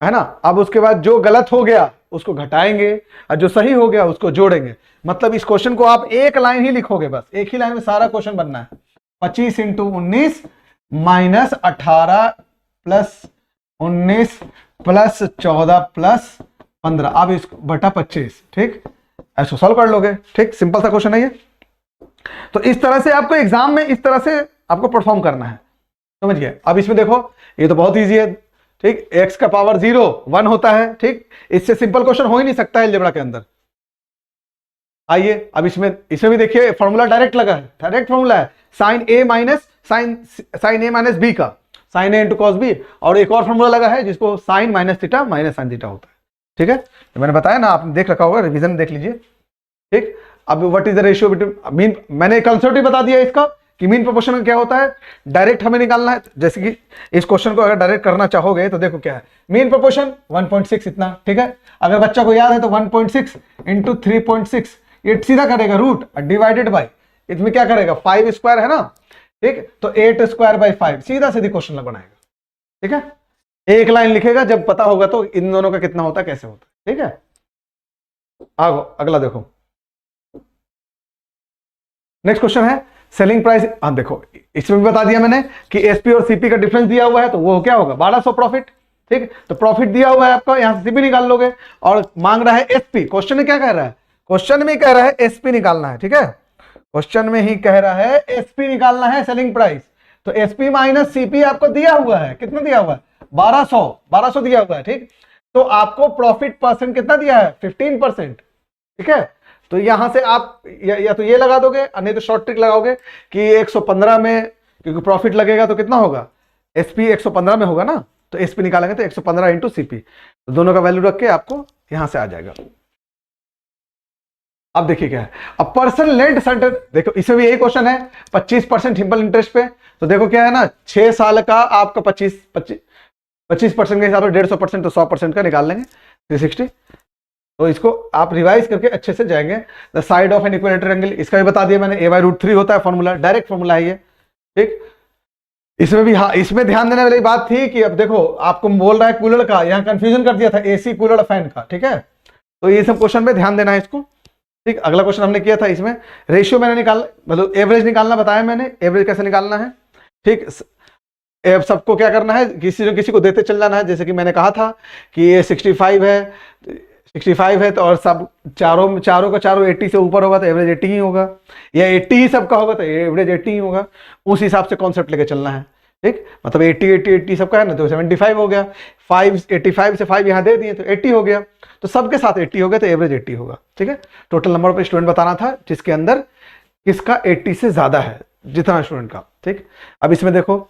है ना। अब उसके बाद जो गलत हो गया उसको घटाएंगे और जो सही हो गया उसको जोड़ेंगे। मतलब इस क्वेश्चन को आप एक लाइन ही लिखोगे, बस एक ही लाइन में सारा क्वेश्चन बनना है। 25 into 19 minus 18 plus 19 plus 14 plus 15, अब इसको बटा 25। ठीक, ऐसे सॉल्व कर लोगे। ठीक, सिंपल सा क्वेश्चन है ये। तो इस तरह से आपको एग्जाम में इस तरह से आपको परफॉर्म करना है, समझिए। अब इसमें देखो, ये तो बहुत इजी है। ठीक, x का पावर 0 1 होता है। ठीक, इससे सिंपल क्वेश्चन हो ही नहीं सकता है अलजेब्रा के अंदर। आइए अब इसमें भी देखिए, फॉर्मूला डायरेक्ट लगा है, डायरेक्ट फॉर्मूला है, साइन ए माइनस बी का, sine A into cos B. और एक और फॉर्मूला लगा है जिसको sine minus theta minus sine theta होता है। ठीक है, तो मैंने बताया ना, आपने देख रखा होगा, रिवीजन देख लीजिए। ठीक, अब what is the ratio between mean, मैंने कंसेप्ट ही बता दिया इसका कि मीन प्रोपोर्शन में क्या होता है, डायरेक्ट हमें निकालना है। जैसे कि इस क्वेश्चन को अगर डायरेक्ट करना चाहोगे तो देखो क्या है, मीन प्रोपोर्शन 1.6 इतना। ठीक है, अगर बच्चा को याद है तो 1.6 इंटू 3.6, ये सीधा करेगा रूट डिवाइडेड बाई, इसमें क्या करेगा 5 स्क्वायर है ना। ठीक, तो 8 स्क्वायर बाई 5, सीधा सीधी क्वेश्चन बनाएगा। ठीक है, एक लाइन लिखेगा, जब पता होगा तो इन दोनों का कितना होता है, कैसे होता है। ठीक है, आगो अगला देखो, नेक्स्ट क्वेश्चन है सेलिंग प्राइस। हाँ देखो, इसमें भी बता दिया मैंने कि एसपी और सीपी का डिफरेंस दिया हुआ है, तो वो क्या होगा 1200 प्रॉफिट। ठीक, तो प्रॉफिट दिया हुआ है आपका, यहां से सीपी निकाल लोगे। और मांग रहा है एसपी, क्वेश्चन में क्या कह रहा है, क्वेश्चन में कह रहा है एसपी निकालना है। ठीक है, क्वेश्चन में ही कह रहा है एसपी निकालना है, सेलिंग प्राइस। तो एसपी माइनस सीपी आपको दिया हुआ है, कितना दिया हुआ है 1200 दिया हुआ है। ठीक, तो आपको प्रॉफिट परसेंट कितना दिया है 15%। ठीक है, तो यहां से आप या तो ये लगा दोगे, नहीं तो शॉर्ट ट्रिक लगाओगे कि 115 में, क्योंकि प्रॉफिट लगेगा तो कितना होगा, एसपी 115 में होगा ना, तो एसपी निकालेंगे तो 115 इंटू सीपी, तो दोनों का वैल्यू रख के आपको यहां से आ जाएगा। अब देखिए क्या है, अब पर्सन लेंड सेंटर, देखो इसमें भी यही क्वेश्चन है, 25% सिंपल इंटरेस्ट पे। तो देखो क्या है ना, 6 साल का आपका 25% के हिसाब से 150%, तो 100% का निकाल लेंगे 360। तो इसको आप रिवाइज करके अच्छे से जाएंगे। The side of an equilateral angle, इसका भी बता दिया मैंने, a/√3 होता है फॉर्मूला, डायरेक्ट फॉर्मूला है ये। ठीक, इसमें भी, हाँ इसमें ध्यान देने वाली बात थी कि अब देखो आपको बोल रहा है कूलर का, यहाँ कंफ्यूजन कर दिया था एसी कूलर और फैन का। ठीक है, तो ये सब क्वेश्चन पे ध्यान देना है इसको। ठीक, अगला क्वेश्चन हमने किया था, इसमें रेशियो मैंने निकाल, मतलब एवरेज निकालना बताया मैंने, एवरेज कैसे निकालना है। ठीक, सबको क्या करना है, किसी को देते चल जाना है। जैसे कि मैंने कहा था कि ये 65 है, तो और सब चारों का चारों 80 से ऊपर होगा तो एवरेज 80 ही होगा, या 80 ही सबका होगा तो एवरेज 80 ही होगा। उस हिसाब से कॉन्सेप्ट लेके चलना है। ठीक, मतलब 80 सबका है ना, तो 75 हो गया, 85 से 5 यहाँ दे दिए तो 80 हो गया, तो सबके साथ 80 हो गया, तो एवरेज 80 होगा। ठीक है, टोटल नंबर ऑफ स्टूडेंट बताना था जिसके अंदर किसका 80 से ज्यादा है, जितना स्टूडेंट का। ठीक, अब इसमें देखो,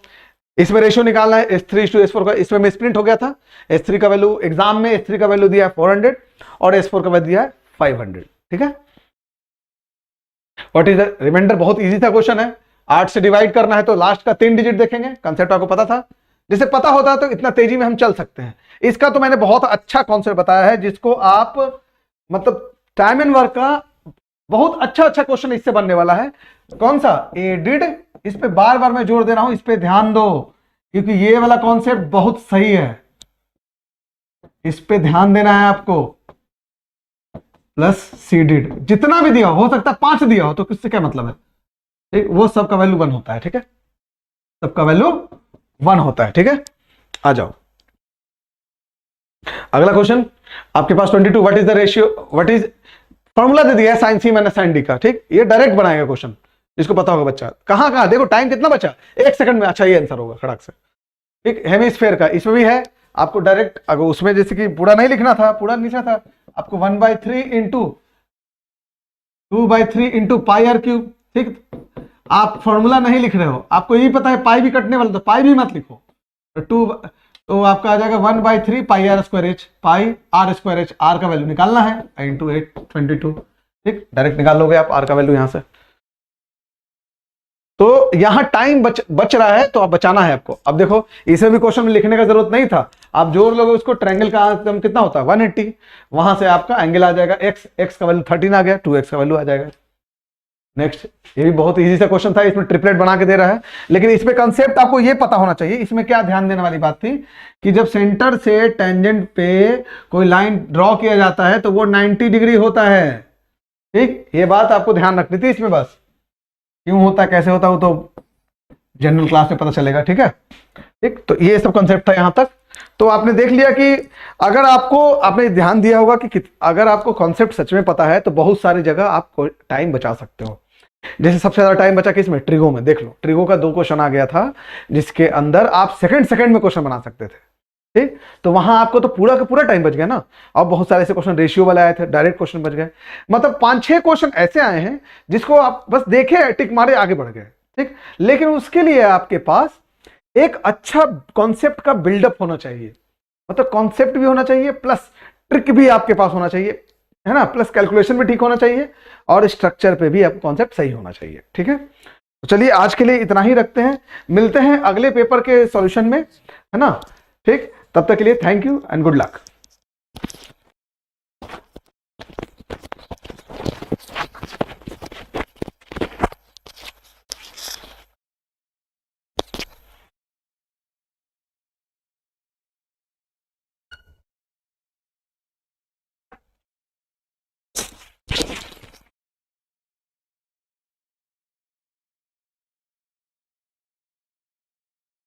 इसमें रेशियो निकालना है S3:S4 का, इसमें मिसप्रिंट हो गया था। S3 का वैल्यू एग्जाम में S3 का वैल्यू दिया है 400 और S4 का वैल्यू दिया है 500। ठीक है, व्हाट इज द रिमाइंडर, बहुत इजी था क्वेश्चन है, 8 से डिवाइड करना है तो लास्ट का 3 डिजिट देखेंगे। कंसेप्ट आपको पता था, जिसे पता होता है तो इतना तेजी में हम चल सकते हैं। इसका तो मैंने बहुत अच्छा कॉन्सेप्ट बताया है, जिसको आप मतलब टाइम एंड वर्क का बहुत अच्छा क्वेश्चन इससे बनने वाला है। कौन सा, एडिड, इस पे बार बार मैं जोर दे रहा हूं, इस पे ध्यान दो, क्योंकि ये वाला कॉन्सेप्ट बहुत सही है, इस पे ध्यान देना है आपको। प्लस सीडिड, जितना भी दिया हो सकता है 5 दिया हो, तो किससे क्या मतलब है, ठीक, वो सबका वैल्यू 1 होता है। ठीक है, सबका वैल्यू 1 होता है। ठीक है, आ जाओ अगला क्वेश्चन आपके पास 22, what is the ratio, what is, formula दे दिया है sine C minus sine D का। ठीक, ये डायरेक्ट बनाएगा क्वेश्चन, इसको पता होगा बच्चा। कहां देखो टाइम कितना बचा, 1 सेकंड में। अच्छा, ये आंसर होगा खड़क से। ठीक, हेमिस्फेयर का इसमें भी है, आपको डायरेक्ट, अगर उसमें जैसे कि पूरा नहीं लिखना था, पूरा लिखना था आपको 1/3 into 2/3 into pi R cube. ठीक, आप फॉर्मूला नहीं लिख रहे हो, आपको यही पता है पाई भी कटने वाला, तो पाई भी मत लिखो। तो आपका आ जाएगा 1/3 pi R square H, pi R square H, R का वैल्यू निकालना है इंटू 822। ठीक, डायरेक्ट निकाल लोगे आप आर का वैल्यू यहां से। तो यहां टाइम बच रहा है, तो आप बचाना है आपको। अब देखो, इसे भी क्वेश्चन में लिखने का जरूरत नहीं था, आप जोड़ लोगे उसको, ट्रायंगल का आंसर कितना होता है 180, वहां से आपका एंगल आ जाएगा x का वैल्यू 13 आ गया, 2x का वैल्यू आ जाएगा। नेक्स्ट, ये भी बहुत इजी सा क्वेश्चन था, इसमें ट्रिपलेट बना के दे रहा है, लेकिन इसमें कंसेप्ट आपको ये पता होना चाहिए। इसमें क्या ध्यान देने वाली बात थी कि जब सेंटर से टेंजेंट पे कोई लाइन ड्रॉ किया जाता है तो वो 90 डिग्री होता है। ठीक, ये बात आपको ध्यान रखनी थी इसमें। बस क्यों होता है, कैसे होता है, वो तो जनरल क्लास में पता चलेगा। ठीक है, ठीक, तो ये सब कंसेप्ट था यहां तक। तो आपने देख लिया कि अगर आपने ध्यान दिया होगा कि अगर आपको कॉन्सेप्ट सच में पता है तो बहुत सारी जगह आप टाइम बचा सकते हो। जैसे सबसे ज्यादा टाइम बचा किसमें, ट्रिगो में। देख लो, ट्रिगो का 2 क्वेश्चन आ गया था जिसके अंदर आप सेकंड में क्वेश्चन बना सकते थे। ठीक, तो वहां आपको तो पूरा का पूरा टाइम बच गया ना। अब बहुत सारे ऐसे क्वेश्चन रेशियो वाले आए थे, डायरेक्ट क्वेश्चन बच गए। मतलब 5-6 क्वेश्चन ऐसे आए हैं जिसको आप बस देखे, टिक मारे, आगे बढ़ गए। ठीक, लेकिन उसके लिए आपके पास एक अच्छा कॉन्सेप्ट का बिल्डअप होना चाहिए। मतलब कॉन्सेप्ट भी होना चाहिए प्लस ट्रिक भी आपके पास होना चाहिए, है ना, प्लस कैलकुलेशन भी ठीक होना चाहिए और स्ट्रक्चर पे भी आपको कॉन्सेप्ट सही होना चाहिए। ठीक है, तो चलिए आज के लिए इतना ही रखते हैं, मिलते हैं अगले पेपर के सॉल्यूशन में, है ना। ठीक, तब तक के लिए thank you and good luck.